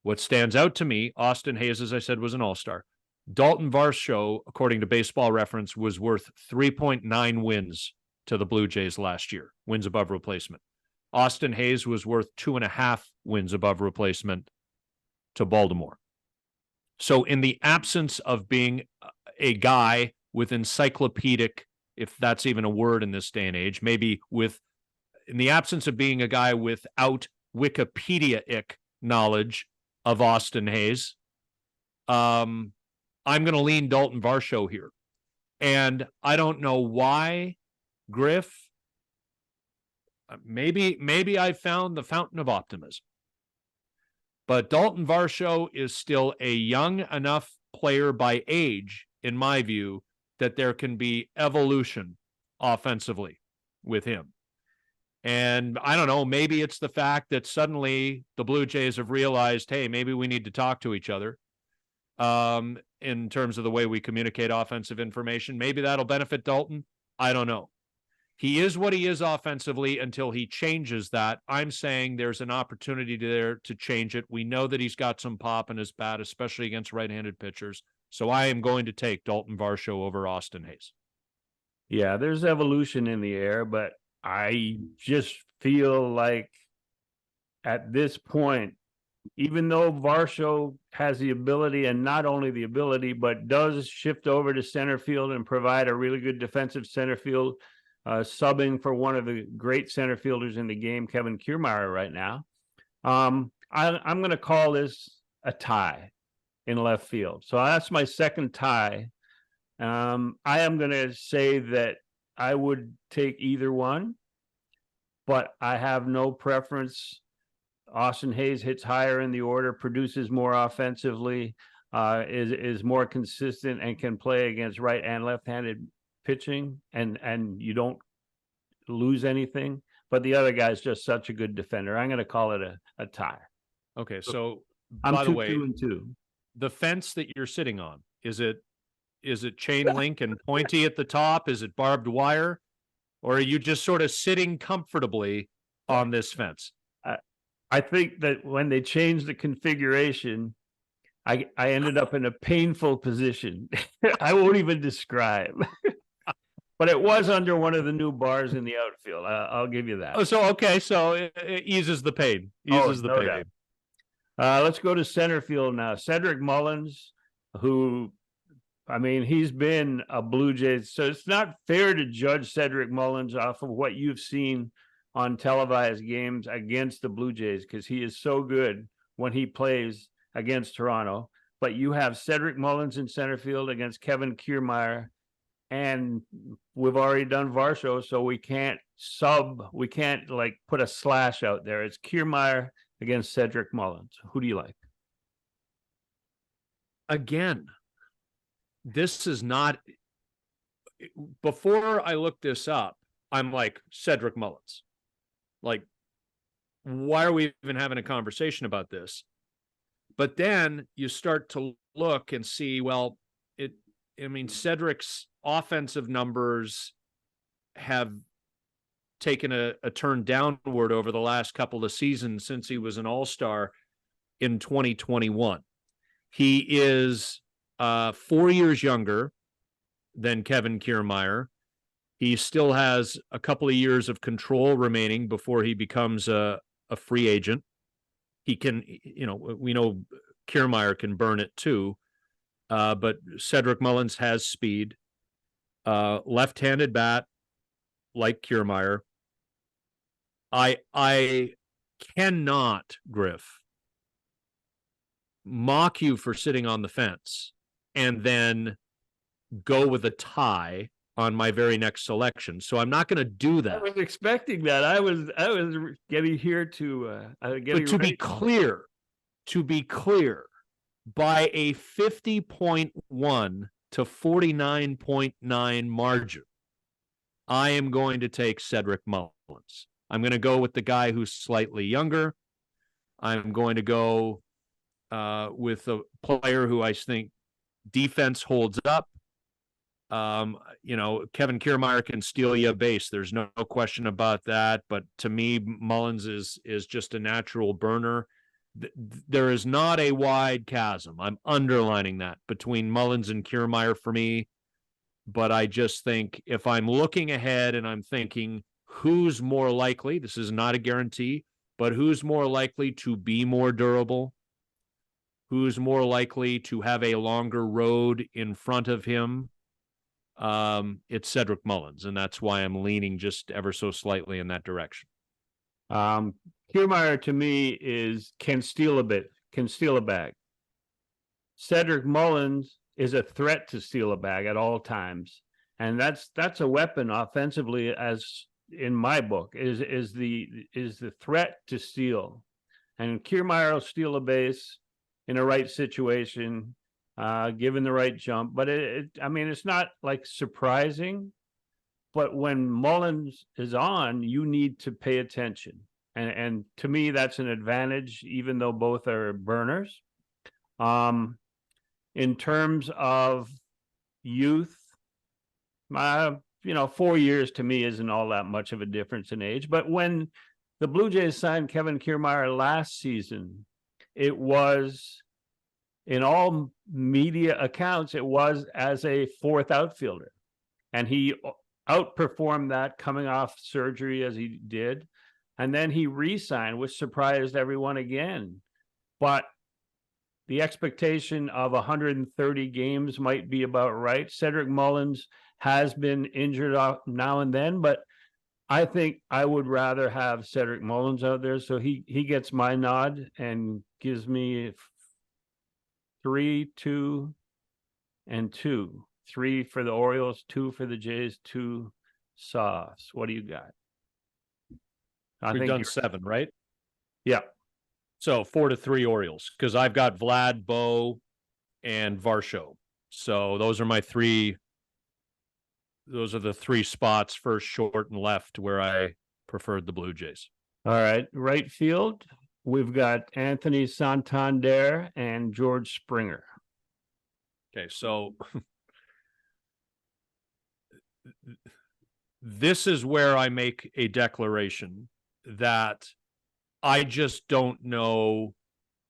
What stands out to me, Austin Hayes, as I said, was an all-star. Dalton Varsho, according to Baseball Reference, was worth 3.9 wins to the Blue Jays last year, wins above replacement. Austin Hayes was worth 2.5 wins above replacement to Baltimore. So in the absence of being a guy with encyclopedic, if that's even a word in this day and age, maybe in the absence of being a guy without Wikipedia-ic knowledge of Austin Hayes, I'm going to lean Dalton Varsho here. And I don't know why, Griff. Maybe I found the fountain of optimism. But Dalton Varsho is still a young enough player by age, in my view, that there can be evolution offensively with him. And I don't know, maybe it's the fact that suddenly the Blue Jays have realized, hey, maybe we need to talk to each other in terms of the way we communicate offensive information. Maybe that'll benefit Dalton. I don't know. He is what he is offensively until he changes that. I'm saying there's an opportunity there to change it. We know that he's got some pop in his bat, especially against right-handed pitchers. So I am going to take Dalton Varsho over Austin Hayes. Yeah, there's evolution in the air, but I just feel like at this point, even though Varsho has the ability, and not only the ability, but does shift over to center field and provide a really good defensive center field, subbing for one of the great center fielders in the game, Kevin Kiermaier, right now. I'm going to call this a tie in left field. So that's my second tie. I am going to say that I would take either one. but I have no preference. Austin Hayes hits higher in the order, produces more offensively, is more consistent, and can play against right and left-handed pitching, and you don't lose anything. But the other guy's just such a good defender. I'm going to call it a tie. Okay, so I'm by the 2-2 way, and 2. the fence that you're sitting on, is it chain link and pointy at the top? Is it barbed wire? Or are you just sort of sitting comfortably on this fence? I think that when they changed the configuration, I ended up in a painful position. I won't even describe. But it was under one of the new bars in the outfield. I'll give you that. Oh, so okay, so it eases the pain. Eases the no pain. doubt. Let's go to center field now. Cedric Mullins, who, I mean, he's been a Blue Jays, so it's not fair to judge Cedric Mullins off of what you've seen on televised games against the Blue Jays, because he is so good when he plays against Toronto. But you have Cedric Mullins in center field against Kevin Kiermaier, and we've already done Varsho, so we can't like put a slash out there. It's Kiermaier against Cedric Mullins. Who do you like? Again, this is not, before I look this up, I'm like, Cedric Mullins. Like, why are we even having a conversation about this? But then you start to look and see, well, Cedric's offensive numbers have taken a turn downward over the last couple of seasons since he was an all-star in 2021. He is 4 years younger than Kevin Kiermaier. He still has a couple of years of control remaining before he becomes a free agent. He can, we know Kiermaier can burn it too, but Cedric Mullins has speed, left-handed bat like Kiermaier. I cannot, Griff, mock you for sitting on the fence and then go with a tie on my very next selection. So I'm not going to do that. I was expecting that. I was getting here to but to be clear, by a 50.1 to 49.9 margin, I am going to take Cedric Mullins. I'm going to go with the guy who's slightly younger. I'm going to go with a player who I think defense holds up. Kevin Kiermaier can steal you a base. There's no question about that. But to me, Mullins is just a natural burner. There is not a wide chasm. I'm underlining that between Mullins and Kiermaier for me. But I just think if I'm looking ahead and I'm thinking who's more likely, this is not a guarantee, but who's more likely to be more durable, who's more likely to have a longer road in front of him, it's Cedric Mullins, and that's why I'm leaning just ever so slightly in that direction. Kiermaier to me can steal a bag. Cedric Mullins is a threat to steal a bag at all times, and that's a weapon offensively, as in my book, is the threat to steal. And Kiermaier will steal a base in a right situation, given the right jump. But it's not like surprising. But when Mullins is on, you need to pay attention. And to me, that's an advantage, even though both are burners. In terms of youth, 4 years to me isn't all that much of a difference in age. But when the Blue Jays signed Kevin Kiermaier last season, it was, in all media accounts, it was as a fourth outfielder. And he outperformed that coming off surgery as he did. And then he re-signed, which surprised everyone again. But the expectation of 130 games might be about right. Cedric Mullins has been injured now and then, but I think I would rather have Cedric Mullins out there. So he gets my nod and gives me 3, 2, and 2. 3 for the Orioles, 2 for the Jays, 2 Sauce. What do you got? I We've think done 7, right? yeah. So 4-3 Orioles, because I've got Vlad, Bo, and Varsho. So those are my 3. Those are the 3 spots, first, short, and left, where I preferred the Blue Jays. All right. Right field, we've got Anthony Santander and George Springer. Okay, so this is where I make a declaration that I just don't know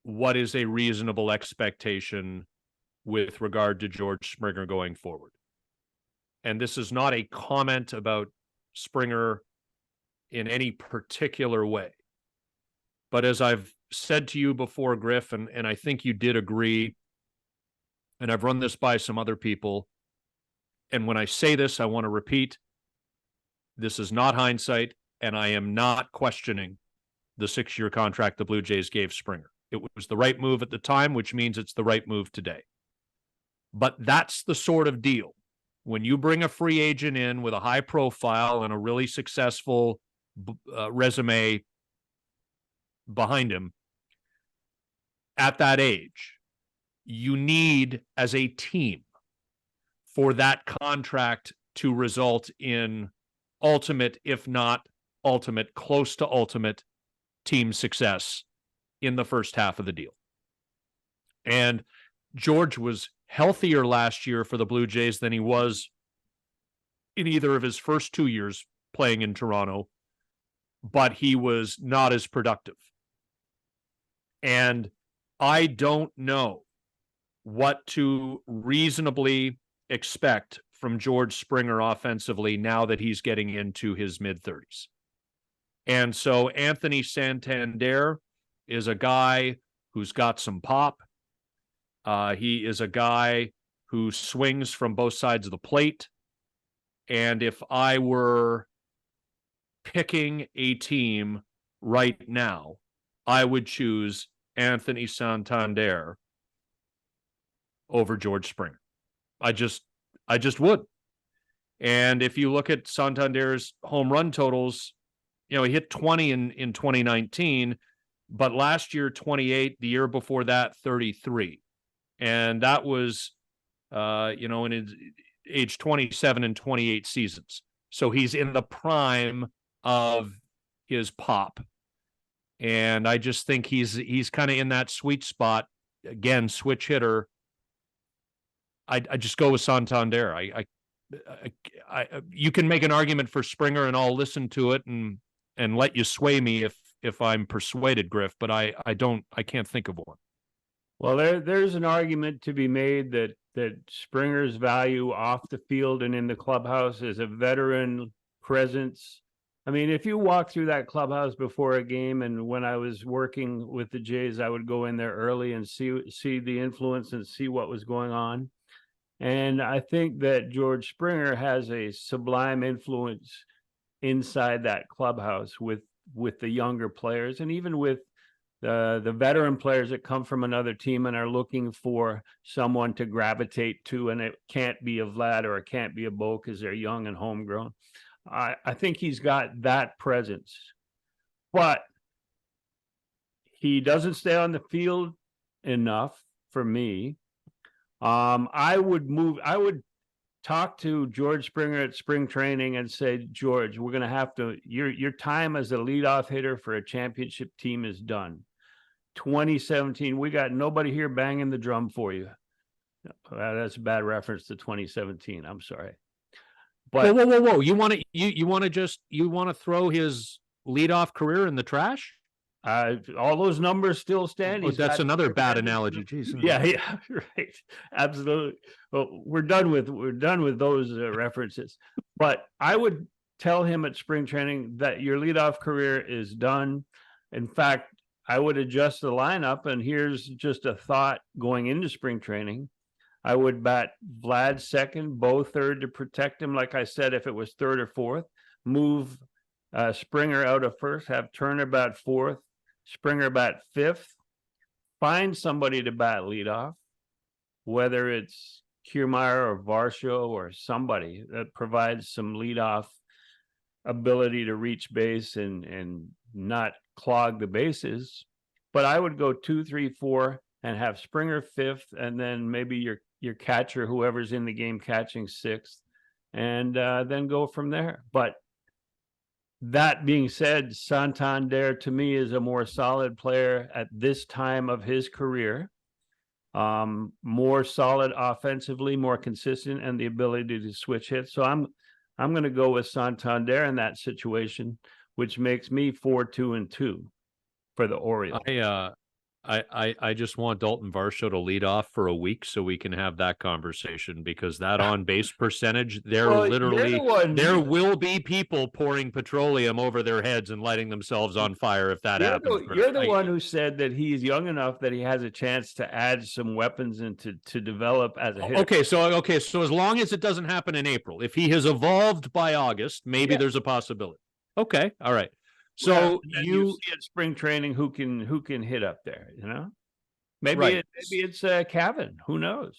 what is a reasonable expectation with regard to George Springer going forward. And this is not a comment about Springer in any particular way. But as I've said to you before, Griff, and I think you did agree, and I've run this by some other people, and when I say this, I want to repeat, this is not hindsight, and I am not questioning the 6-year contract the Blue Jays gave Springer. It was the right move at the time, which means it's the right move today. But that's the sort of deal. When you bring a free agent in with a high profile and a really successful resume behind him at that age, you need, as a team, for that contract to result in ultimate, if not ultimate, close to ultimate team success in the first half of the deal. And George was healthier last year for the Blue Jays than he was in either of his first 2 years playing in Toronto, but he was not as productive. And I don't know what to reasonably expect from George Springer offensively now that he's getting into his mid-30s. And so Anthony Santander is a guy who's got some pop. He is a guy who swings from both sides of the plate. And if I were picking a team right now, I would choose Anthony Santander over George Springer. I just would. And if you look at Santander's home run totals, he hit 20 in 2019, but last year 28, the year before that 33. And that was in his age 27 and 28 seasons. So he's in the prime of his pop. And I just think he's kind of in that sweet spot. Again, switch hitter. I just go with Santander. You can make an argument for Springer, and I'll listen to it and let you sway me if I'm persuaded, Griff. But I can't think of one. Well, there's an argument to be made that Springer's value off the field and in the clubhouse is a veteran presence. I mean, if you walk through that clubhouse before a game, and when I was working with the Jays, I would go in there early and see the influence and see what was going on. And I think that George Springer has a sublime influence inside that clubhouse with the younger players, and even with the veteran players that come from another team and are looking for someone to gravitate to, and it can't be a Vlad or it can't be a Bo because they're young and homegrown. I think he's got that presence, but he doesn't stay on the field enough for me. I would talk to George Springer at spring training and say, George, we're going to have to, your time as a leadoff hitter for a championship team is done. 2017, we got nobody here banging the drum for you. That's a bad reference to 2017. I'm sorry. But whoa. You want to throw his leadoff career in the trash? All those numbers still stand. That's another bad analogy. Jeez. Yeah, right. Absolutely. Well, we're done with those references. But I would tell him at spring training that your leadoff career is done. In fact, I would adjust the lineup, and here's just a thought going into spring training. I would bat Vlad second, Bo third to protect him. Like I said, if it was third or fourth, move Springer out of first, have Turner bat fourth, Springer bat fifth, find somebody to bat leadoff, whether it's Kiermaier or Varsho or somebody that provides some leadoff ability to reach base and not clog the bases. But I would go 2, 3, 4 and have Springer fifth, and then maybe your catcher, whoever's in the game, catching sixth, and then go from there. But that being said, Santander to me is a more solid player at this time of his career. More solid offensively, more consistent, and the ability to switch hits. So I'm going to go with Santander in that situation, which makes me 4-2-2 for the Orioles. I just want Dalton Varsho to lead off for a week so we can have that conversation, because that on base percentage, there will be people pouring petroleum over their heads and lighting themselves on fire if that happens. You're the one who said that he's young enough that he has a chance to add some weapons and to develop as a hitter. Okay, so as long as it doesn't happen in April, if he has evolved by August, maybe there's a possibility. Okay, all right. So you see at spring training who can hit up there, Maybe it's Cavan. Who knows?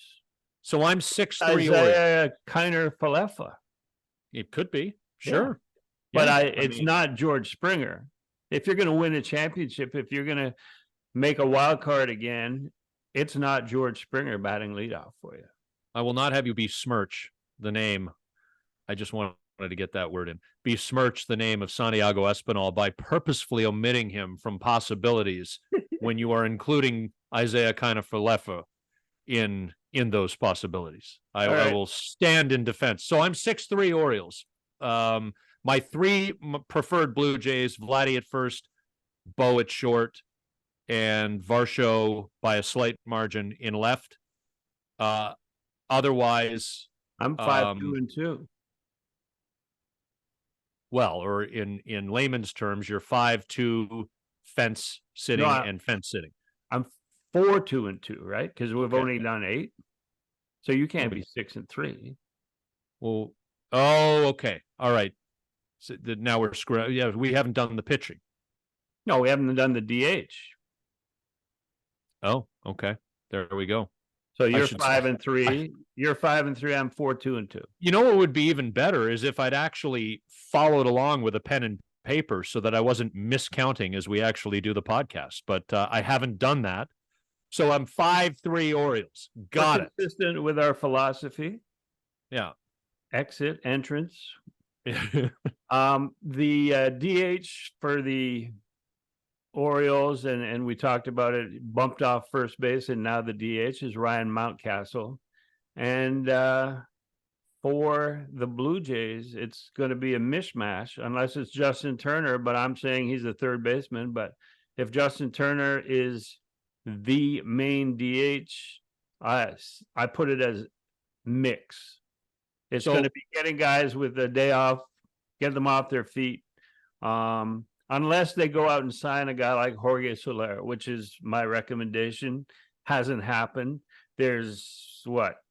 So I'm 6'3". Kiner Falefa. It could be, sure. Yeah. But it's not George Springer. If you're going to win a championship, if you're going to make a wild card again, it's not George Springer batting leadoff for you. I will not have you besmirch the name. I just wanted to get that word in. Besmirch the name of Santiago Espinal by purposefully omitting him from possibilities when you are including Isaiah Kiner-Falefa in those possibilities. I will stand in defense. So I'm 6'3" Orioles. My three preferred Blue Jays: Vladdy at first, Bo at short, and Varsho by a slight margin in left. Otherwise, I'm 5-2-2. Well, or in layman's terms, you're 5-2 fence sitting and fence sitting. I'm 4-2-2, right? Because we've only done 8. So you can't be 6-3. Well, okay. All right. So now we're screwed. Yeah, we haven't done the pitching. No, we haven't done the DH. Oh, okay. There we go. So you're 5-3. You're 5-3. I'm 4-2-2. You know what would be even better is if I'd actually followed along with a pen and paper so that I wasn't miscounting as we actually do the podcast. But I haven't done that. So I'm 5-3 Orioles. Got it. Consistent with our philosophy. Yeah. Exit, entrance. The DH for the Orioles, and we talked about it, bumped off first base, and now the DH is Ryan Mountcastle. And for the Blue Jays, it's going to be a mishmash unless it's Justin Turner, but I'm saying he's a third baseman. But if Justin Turner is the main DH, I put it as mix. It's going to be getting guys with a day off, get them off their feet. Unless they go out and sign a guy like Jorge Soler, which is my recommendation. Hasn't happened. There's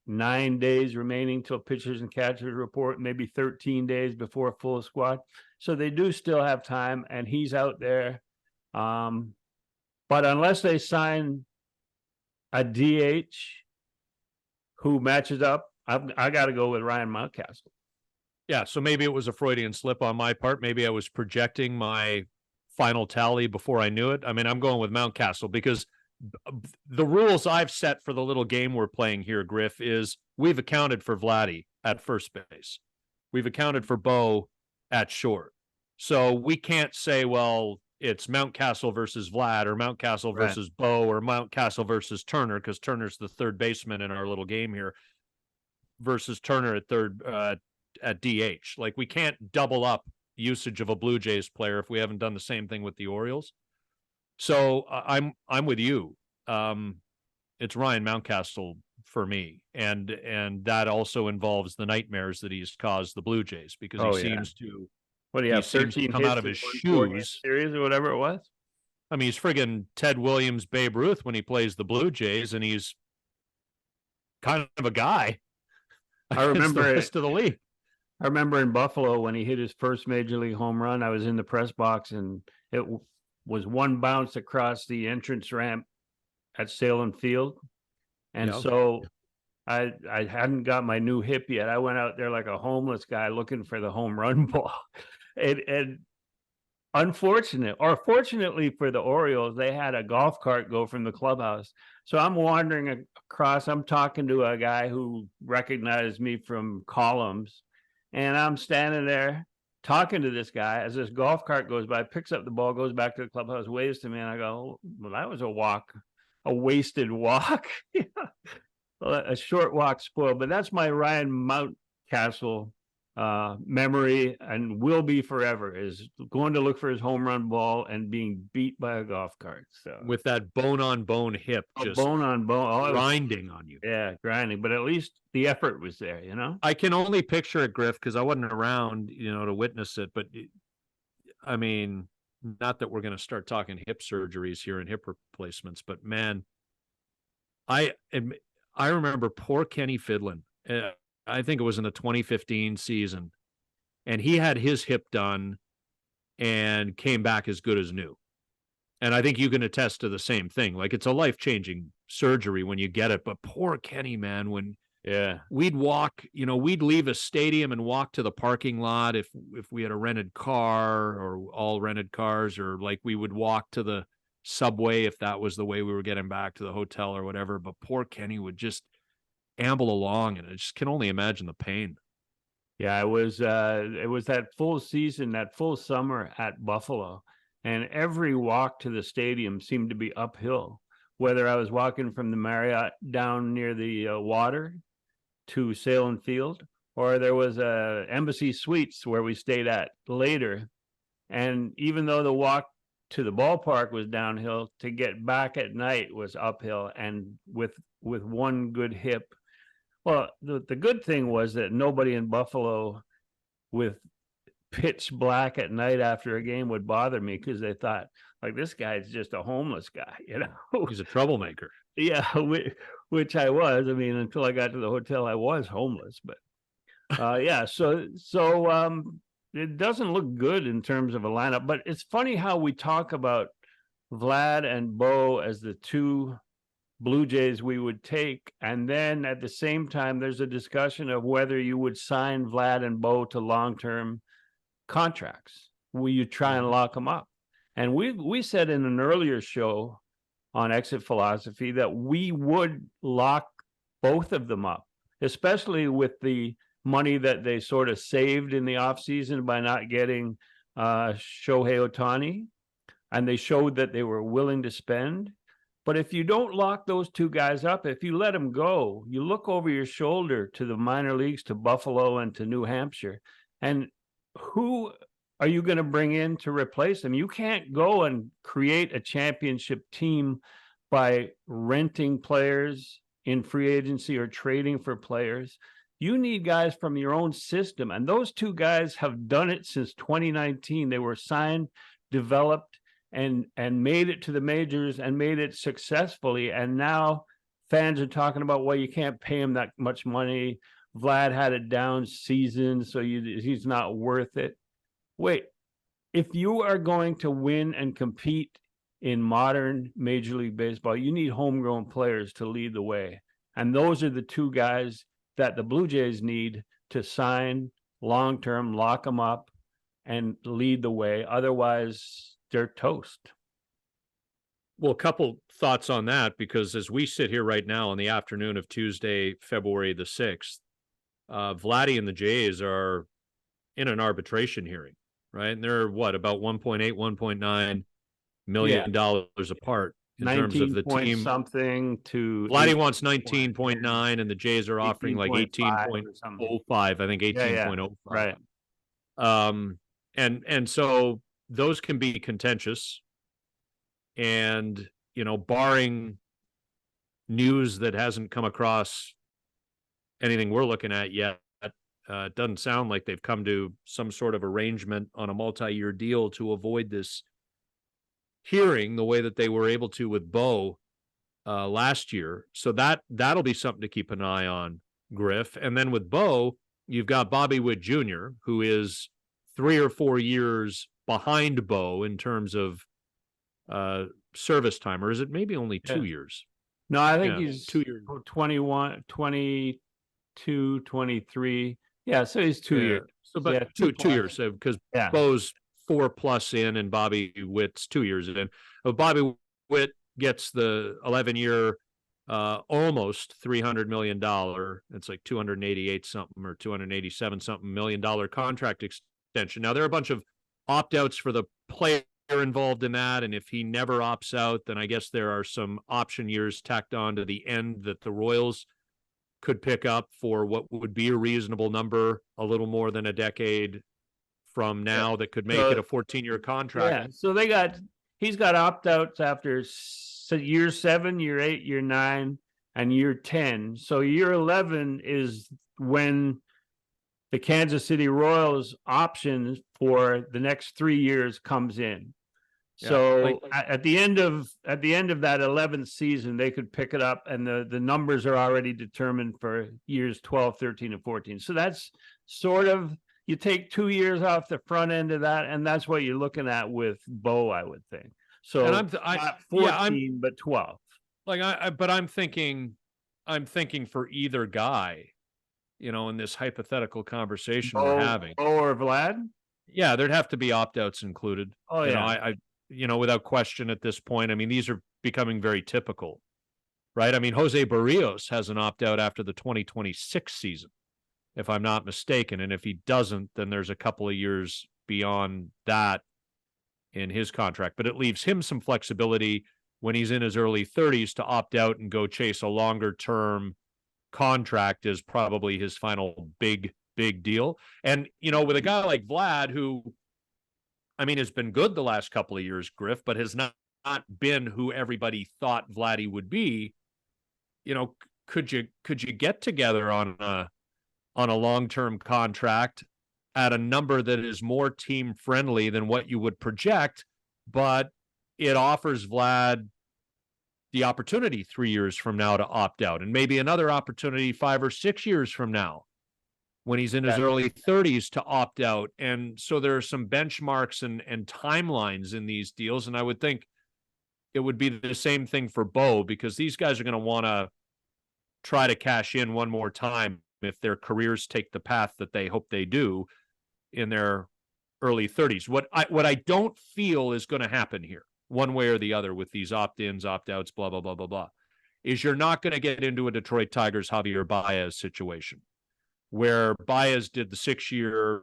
9 days remaining till pitchers and catchers report, maybe 13 days before a full squad. So they do still have time, and he's out there. But unless they sign a DH who matches up, I got to go with Ryan Mountcastle. Yeah, so maybe it was a Freudian slip on my part. Maybe I was projecting my final tally before I knew it. I mean, I'm going with Mountcastle because the rules I've set for the little game we're playing here, Griff, is we've accounted for Vladdy at first base. We've accounted for Bo at short. So we can't say, well, it's Mountcastle versus Vlad or Mountcastle versus Bo or Mountcastle versus Turner, because Turner's the third baseman in our little game here, versus Turner at third at DH. Like, we can't double up usage of a Blue Jays player if we haven't done the same thing with the Orioles. So I'm with you. It's Ryan Mountcastle for me, and that also involves the nightmares that he's caused the Blue Jays, because he seems to. What do you have? 13 come out of his shoes series or whatever it was. I mean, he's friggin' Ted Williams, Babe Ruth when he plays the Blue Jays, and he's kind of a guy. I remember the rest of the league. I remember in Buffalo when he hit his first major league home run. I was in the press box, and it was one bounce across the entrance ramp at Salem Field, and so I hadn't got my new hip yet. I went out there like a homeless guy looking for the home run ball. And unfortunate, or fortunately for the Orioles, they had a golf cart go from the clubhouse. So I'm wandering across. I'm talking to a guy who recognized me from columns, and I'm standing there talking to this guy as this golf cart goes by, picks up the ball, goes back to the clubhouse, waves to me, and I go, "Well, that was a walk, a wasted walk." A short walk spoiled. But that's my Ryan Mountcastle memory, and will be forever, is going to look for his home run ball and being beat by a golf cart. So With that bone on bone hip, just bone on bone, grinding on you. Yeah, grinding, but at least the effort was there, you know? I can only picture it, Griff, because I wasn't around, to witness it. But I mean, not that we're going to start talking hip surgeries here and hip replacements, but man, I remember poor Kenny Fidlin. I think it was in the 2015 season, and he had his hip done and came back as good as new. And I think you can attest to the same thing. Like, it's a life-changing surgery when you get it. But poor Kenny, man, when we'd walk, we'd leave a stadium and walk to the parking lot if we had a rented car or all rented cars, or like we would walk to the subway if that was the way we were getting back to the hotel or whatever. But poor Kenny would just amble along, and I just can only imagine the pain. Yeah, it was that full season, that full summer at Buffalo, and every walk to the stadium seemed to be uphill. Whether I was walking from the Marriott down near the water to Salem Field, or there was a Embassy Suites where we stayed at later, and even though the walk to the ballpark was downhill, to get back at night was uphill, and with one good hip. Well, the good thing was that nobody in Buffalo with pitch black at night after a game would bother me, because they thought, like, this guy's just a homeless guy, He's a troublemaker. Yeah, which I was. I mean, until I got to the hotel, I was homeless. But yeah, so it doesn't look good in terms of a lineup. But it's funny how we talk about Vlad and Bo as the two Blue Jays we would take, and then at the same time there's a discussion of whether you would sign Vlad and Bo to long-term contracts. Will you try and lock them up? And we said in an earlier show on Exit Philosophy that we would lock both of them up, especially with the money that they sort of saved in the offseason by not getting Shohei Ohtani, and they showed that they were willing to spend. But if you don't lock those two guys up, if you let them go, you look over your shoulder to the minor leagues, to Buffalo and to New Hampshire, and who are you going to bring in to replace them? You can't go and create a championship team by renting players in free agency or trading for players. You need guys from your own system, and those two guys have done it since 2019. They were signed, developed, and made it to the majors, and made it successfully. And now fans are talking about, well, you can't pay him that much money. Vlad had a down season, so he's not worth it. Wait, if you are going to win and compete in modern Major League Baseball, you need homegrown players to lead the way. And those are the two guys that the Blue Jays need to sign long-term, lock them up, and lead the way. Otherwise, they're toast. Well, a couple thoughts on that, because as we sit here right now on the afternoon of Tuesday, February the 6th, Vladdy and the Jays are in an arbitration hearing, right? And they're about $1.8, $1.9 million apart in terms of the team. Something to Vladdy wants 19.9, and the Jays are offering like 18.05. I think 18.05. Right. And so those can be contentious, and barring news that hasn't come across anything we're looking at yet, it doesn't sound like they've come to some sort of arrangement on a multi-year deal to avoid this hearing the way that they were able to with Bo last year. So that'll be something to keep an eye on, Griff. And then with Bo, you've got Bobby Witt Jr., who is 3 or 4 years behind Bo in terms of service time, or is it maybe only 2 years? No, I think he's 2 years. 21, 22, 23. Yeah, so he's 2 years. So, but Yeah, two years, because Yeah. Bo's 4+ in and Bobby Witt's 2 years in. Bobby Witt gets the 11-year, almost $300 million. It's like 288 something or 287 something $1 million contract extension. Now there are a bunch of opt-outs for the player involved in that, and if he never opts out, then I guess there are some option years tacked on to the end that the Royals could pick up for what would be a reasonable number, a little more than a decade from now, that could make it a 14-year contract. Yeah, so he's got opt-outs after year 7, year 8, year 9, and year 10. So year 11 is when the Kansas City Royals option for the next 3 years comes in. Yeah, So at the end of that 11th season, they could pick it up, and the numbers are already determined for years 12, 13, and 14. So that's sort of, you take 2 years off the front end of that, and that's what you're looking at with Bo, I would think. So And not 14, but 12. But I'm thinking for either guy, in this hypothetical conversation we're having. Bo or Vlad? Yeah, there'd have to be opt-outs included. Oh, yeah. Without question at this point. I mean, these are becoming very typical, right? I mean, Jose Barrios has an opt-out after the 2026 season, if I'm not mistaken. And if he doesn't, then there's a couple of years beyond that in his contract. But it leaves him some flexibility when he's in his early 30s to opt out and go chase a longer-term contract is probably his final big deal. And, with a guy like Vlad, who, I mean, has been good the last couple of years, Griff, but has not been who everybody thought Vladdy would be. Could you get together on a long-term contract at a number that is more team friendly than what you would project, but it offers Vlad the opportunity 3 years from now to opt out, and maybe another opportunity 5 or 6 years from now when he's in his early 30s to opt out. And so there are some benchmarks and timelines in these deals. And I would think it would be the same thing for Bo, because these guys are going to want to try to cash in one more time if their careers take the path that they hope they do in their early 30s. What I don't feel is going to happen here, one way or the other, with these opt-ins, opt-outs, blah, blah, blah, blah, blah, is you're not going to get into a Detroit Tigers Javier Baez situation, where Baez did the 6-year,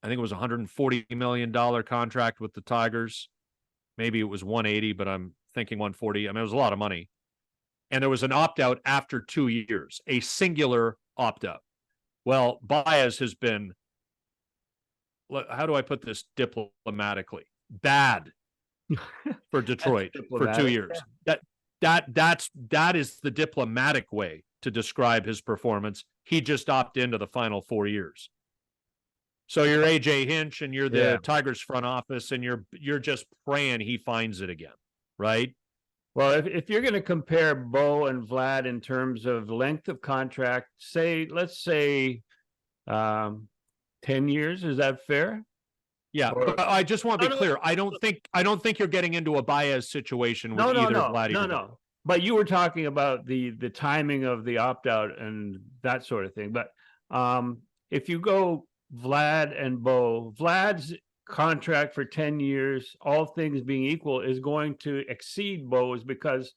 I think it was $140 million contract with the Tigers. Maybe it was 180, but I'm thinking 140. I mean, it was a lot of money. And there was an opt-out after 2 years, a singular opt-out. Well, Baez has been, how do I put this diplomatically? Bad for Detroit for 2 years. Yeah. That is the diplomatic way to describe his performance. He just opted into the final 4 years. So you're AJ Hinch and you're the Tigers front office, and you're just praying he finds it again, right? Well, if you're going to compare Bo and Vlad in terms of length of contract, let's say 10 years, is that fair? Yeah, but I just want to be clear. I don't think you're getting into a Baez situation with either Vlad. No. But you were talking about the timing of the opt-out and that sort of thing. But if you go Vlad and Bo, Vlad's contract for 10 years, all things being equal, is going to exceed Bo's, because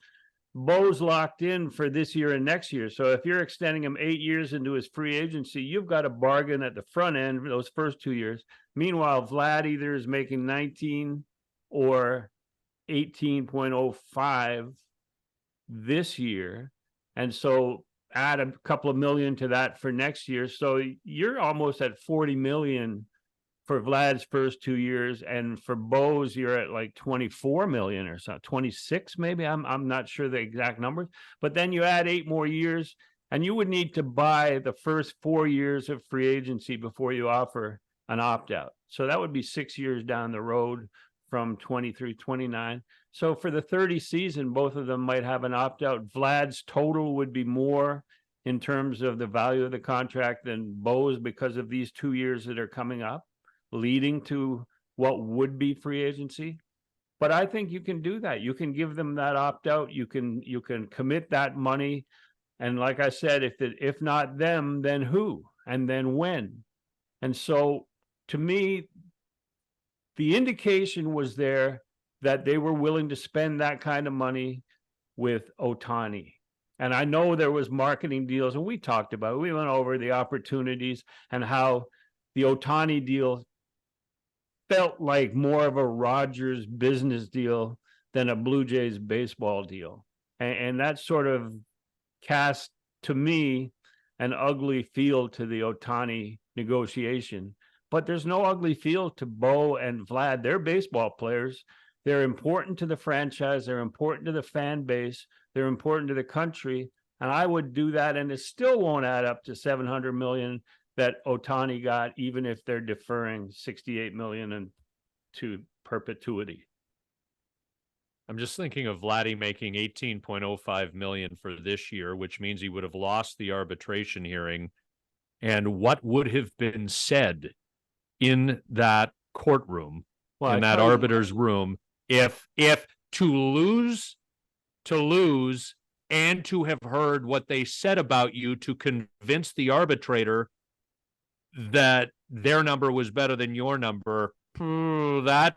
Bo's locked in for this year and next year. So if you're extending him 8 years into his free agency, you've got a bargain at the front end for those first 2 years. Meanwhile, Vlad either is making 19 or 18.05 this year. And so add a couple of million to that for next year. So you're almost at 40 million for Vlad's first 2 years, and for Bo's you're at like 24 million or so, 26 maybe. I'm not sure the exact numbers, but then you add 8 more years, and you would need to buy the first 4 years of free agency before you offer an opt-out. So that would be 6 years down the road from 20 through 29. So for the 30 season, both of them might have an opt-out. Vlad's total would be more in terms of the value of the contract than Bo's, because of these 2 years that are coming up, leading to what would be free agency. But I think you can do that. You can give them that opt-out. You can commit that money. And like I said, if not them, then who? and then when. And so to me, the indication was there that they were willing to spend that kind of money with Ohtani. And I know there was marketing deals, and we talked about it. We went over the opportunities and how the Ohtani deal felt like more of a Rogers business deal than a Blue Jays baseball deal. And that sort of cast, to me, an ugly feel to the Ohtani negotiation. But there's no ugly feel to Bo and Vlad. They're baseball players. They're important to the franchise. They're important to the fan base. They're important to the country. And I would do that, and it still won't add up to $700 million that Ohtani got, even if they're deferring $68 million into perpetuity. I'm just thinking of Vladdy making $18.05 million for this year, which means he would have lost the arbitration hearing. And what would have been said in that courtroom, in that arbiter's room, if to lose, and to have heard what they said about you to convince the arbitrator that their number was better than your number, that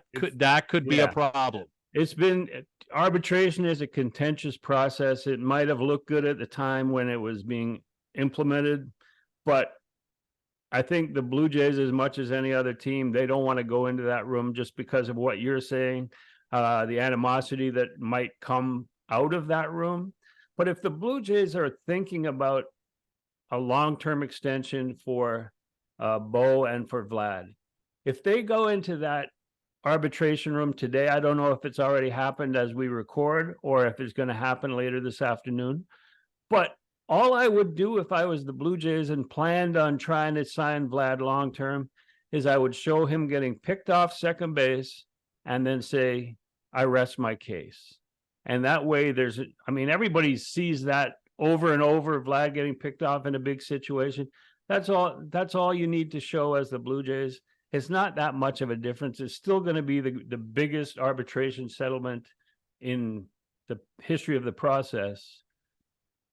could be a problem. It's been, arbitration is a contentious process. It might have looked good at the time when it was being implemented, but I think the Blue Jays, as much as any other team, they don't want to go into that room just because of what you're saying, the animosity that might come out of that room. But if the Blue Jays are thinking about a long-term extension for Bo and for Vlad, if they go into that arbitration room today, I don't know if it's already happened as we record or if it's going to happen later this afternoon, but all I would do if I was the Blue Jays and planned on trying to sign Vlad long-term is I would show him getting picked off second base and then say, I rest my case. And that way everybody sees that over and over, Vlad getting picked off in a big situation. That's all you need to show as the Blue Jays. It's not that much of a difference. It's still going to be the biggest arbitration settlement in the history of the process.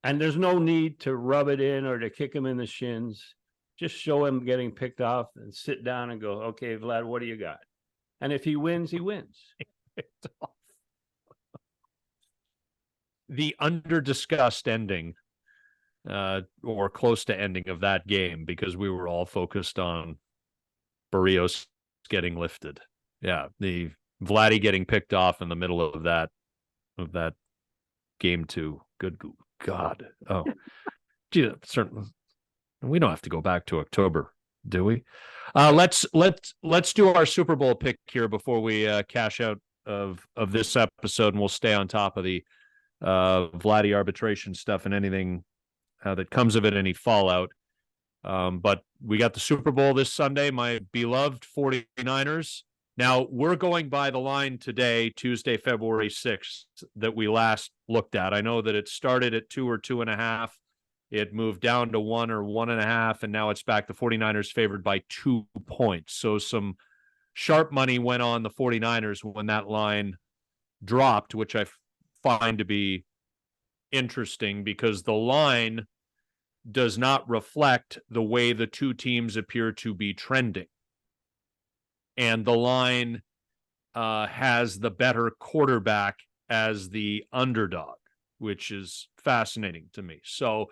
And there's no need to rub it in or to kick him in the shins. Just show him getting picked off and sit down and go, okay, Vlad, what do you got? And if he wins, he wins. The under-discussed ending, or close to ending of that game, because we were all focused on Barrios getting lifted. Yeah, the Vladdy getting picked off in the middle of that game two. Good God. Oh, gee, certainly. We don't have to go back to October, do we? Let's do our Super Bowl pick here before we cash out of this episode, and we'll stay on top of the Vladdy arbitration stuff and anything that comes of it, any fallout. But we got the Super Bowl this Sunday, my beloved 49ers. Now, we're going by the line today, Tuesday, February 6th, that we last looked at. I know that it started at 2 or 2.5. It moved down to 1 or 1.5, and now it's back. The 49ers favored by 2 points. So some sharp money went on the 49ers when that line dropped, which I find to be interesting because the line does not reflect the way the two teams appear to be trending. And the line has the better quarterback as the underdog, which is fascinating to me. So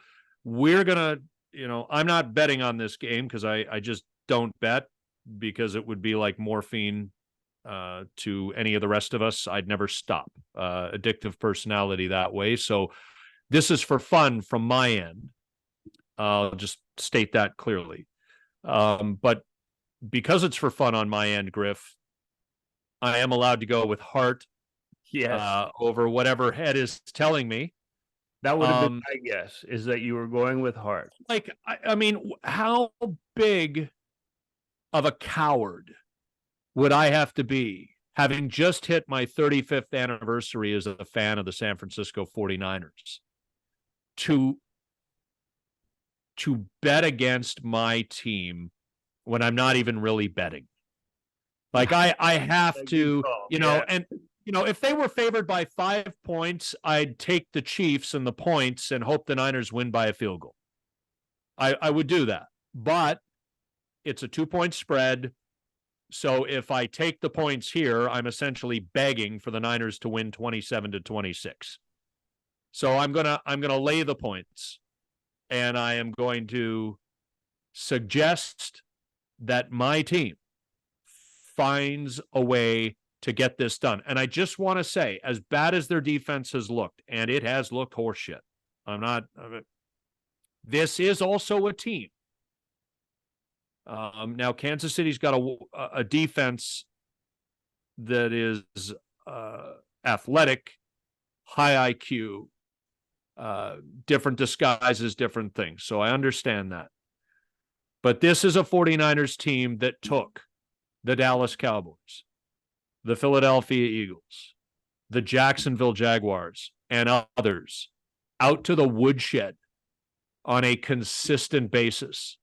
we're going to, I'm not betting on this game because I just don't bet, because it would be like morphine to any of the rest of us. I'd never stop. Addictive personality that way. So this is for fun from my end. I'll just state that clearly. But because it's for fun on my end, Griff, I am allowed to go with heart over whatever head is telling me. That would have been my guess, is that you were going with heart. Like, I mean, how big of a coward would I have to be, having just hit my 35th anniversary as a fan of the San Francisco 49ers, to bet against my team when I'm not even really betting? Like, I have to, and, if they were favored by 5 points, I'd take the Chiefs and the points and hope the Niners win by a field goal. I would do that. but it's a 2-point spread. So if I take the points here, I'm essentially begging for the Niners to win 27-26. So I'm gonna lay the points, and I am going to suggest that my team finds a way to get this done. And I just want to say, as bad as their defense has looked, and it has looked horseshit, this is also a team. Now, Kansas City's got a defense that is athletic, high IQ, different disguises, different things. So I understand that. But this is a 49ers team that took the Dallas Cowboys, the Philadelphia Eagles, the Jacksonville Jaguars, and others out to the woodshed on a consistent basis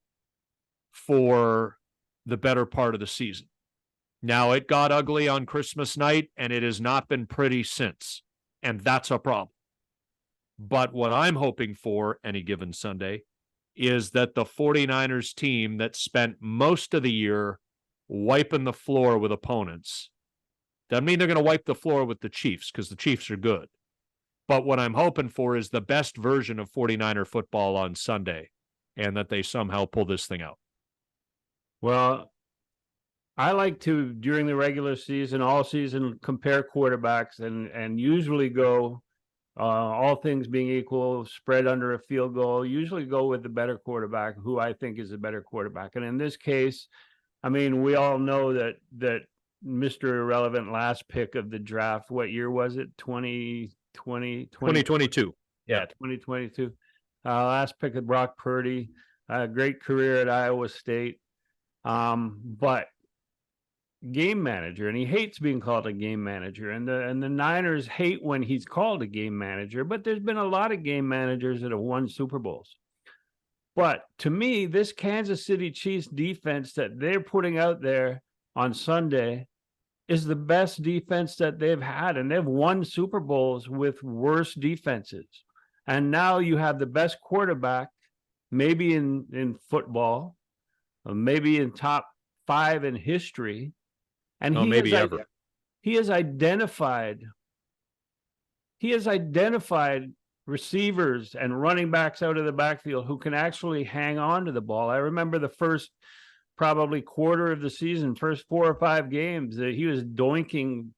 for the better part of the season. Now, it got ugly on Christmas night, and it has not been pretty since, and that's a problem. But what I'm hoping for any given Sunday is that the 49ers team that spent most of the year wiping the floor with opponents, doesn't mean they're going to wipe the floor with the Chiefs, because the Chiefs are good. But what I'm hoping for is the best version of 49er football on Sunday, and that they somehow pull this thing out. Well, I like to, during the regular season, all season, compare quarterbacks and usually go, all things being equal, spread under a field goal, usually go with the better quarterback, who I think is a better quarterback. And in this case, I mean, we all know that Mr. Irrelevant last pick of the draft, what year was it? 2022. Yeah, 2022. Last pick of Brock Purdy, great career at Iowa State. But game manager, and he hates being called a game manager, and the Niners hate when he's called a game manager, but there's been a lot of game managers that have won Super Bowls. But to me, this Kansas City Chiefs defense that they're putting out there on Sunday is the best defense that they've had, and they've won Super Bowls with worse defenses. And now you have the best quarterback, maybe in football, maybe in top 5 in history, and maybe ever. He has identified receivers and running backs out of the backfield who can actually hang on to the ball. I remember the first probably quarter of the season, first 4 or 5 games, that he was doinking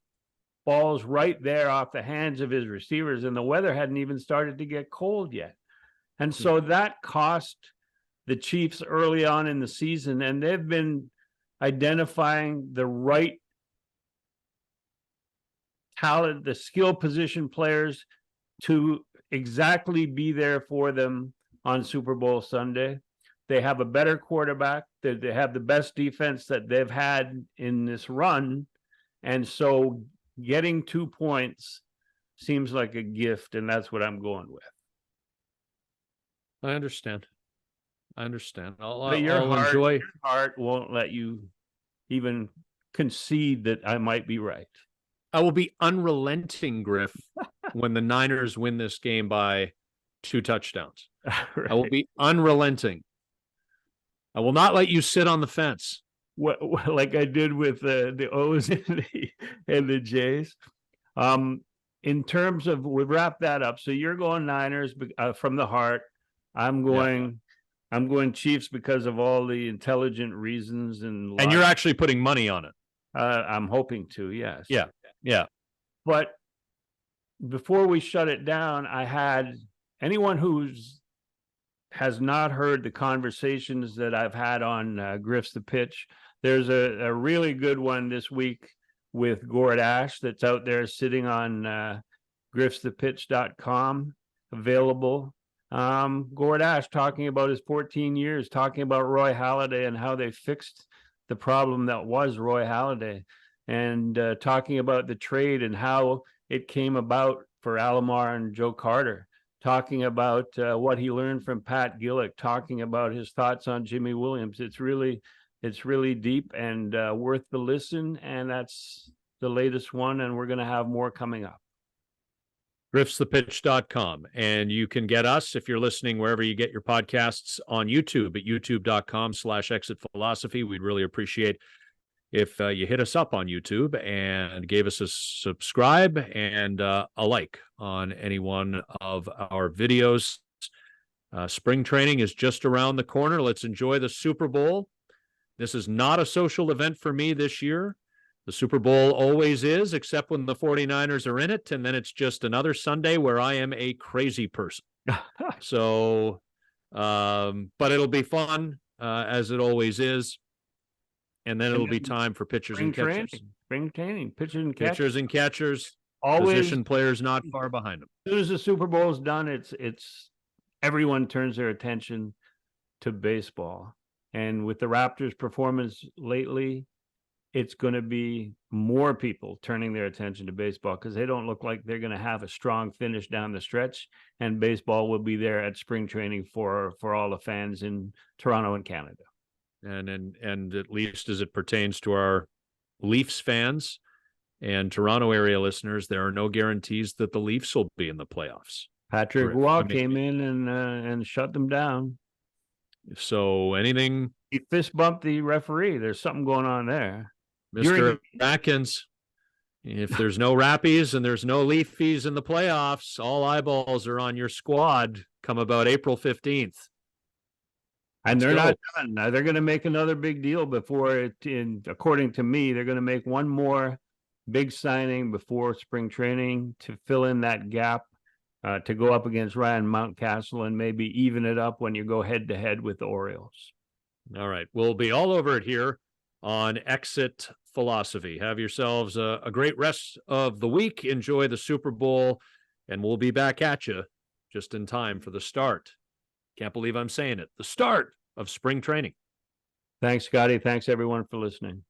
balls right there off the hands of his receivers, and the weather hadn't even started to get cold yet. And so that cost the Chiefs early on in the season, and they've been identifying the right talent, the skill position players to exactly be there for them on Super Bowl Sunday. They have a better quarterback. They have the best defense that they've had in this run. And so getting 2 points seems like a gift, and that's what I'm going with. I understand. But your heart won't let you even concede that I might be right. I will be unrelenting, Griff, when the Niners win this game by 2 touchdowns. Right. I will be unrelenting. I will not let you sit on the fence. Like I did with the O's and the J's. In terms of, we'll wrap that up. So you're going Niners from the heart. I'm going Chiefs because of all the intelligent reasons and you're actually putting money on it. I'm hoping to, yes. Yeah. But before we shut it down, I had anyone has not heard the conversations that I've had on Griff's the Pitch. There's a really good one this week with Gord Ash that's out there sitting on griffsthepitch.com, available. Gord Ash talking about his 14 years, talking about Roy Halladay and how they fixed the problem that was Roy Halladay, and talking about the trade and how it came about for Alomar and Joe Carter, talking about what he learned from Pat Gillick, talking about his thoughts on Jimmy Williams. It's really deep and worth the listen, and that's the latest one, and we're going to have more coming up. griffsthepitch.com. And you can get us, if you're listening wherever you get your podcasts, on YouTube at youtube.com/exit philosophy. We'd really appreciate if you hit us up on YouTube and gave us a subscribe and a like on any one of our videos. Spring training is just around the corner. Let's enjoy the Super Bowl. This is not a social event for me this year. The Super Bowl always is, except when the 49ers are in it, and then it's just another Sunday where I am a crazy person. So, but it'll be fun, as it always is. And then it'll be time for pitchers and catchers. Spring training, pitchers and catchers. Pitchers and catchers, Always, position players not far behind them. As soon as the Super Bowl is done, it's everyone turns their attention to baseball. And with the Raptors' performance lately, it's going to be more people turning their attention to baseball because they don't look like they're going to have a strong finish down the stretch. And baseball will be there at spring training for all the fans in Toronto and Canada. And at least as it pertains to our Leafs fans and Toronto area listeners, there are no guarantees that the Leafs will be in the playoffs. Patrick Roy came in and shut them down. So anything, he fist bumped the referee. There's something going on there. Mr. Atkins, if there's no Rappies and there's no Leafies in the playoffs, all eyeballs are on your squad come about April 15th. And they're not done. They're going to make another big deal before according to me, they're going to make one more big signing before spring training to fill in that gap, to go up against Ryan Mountcastle and maybe even it up when you go head to head with the Orioles. All right. We'll be all over it here on Exit Philosophy. Have yourselves a great rest of the week. Enjoy the Super Bowl, and we'll be back at you just in time for the start. Can't believe I'm saying it. The start of spring training. Thanks, Scotty. Thanks, everyone, for listening.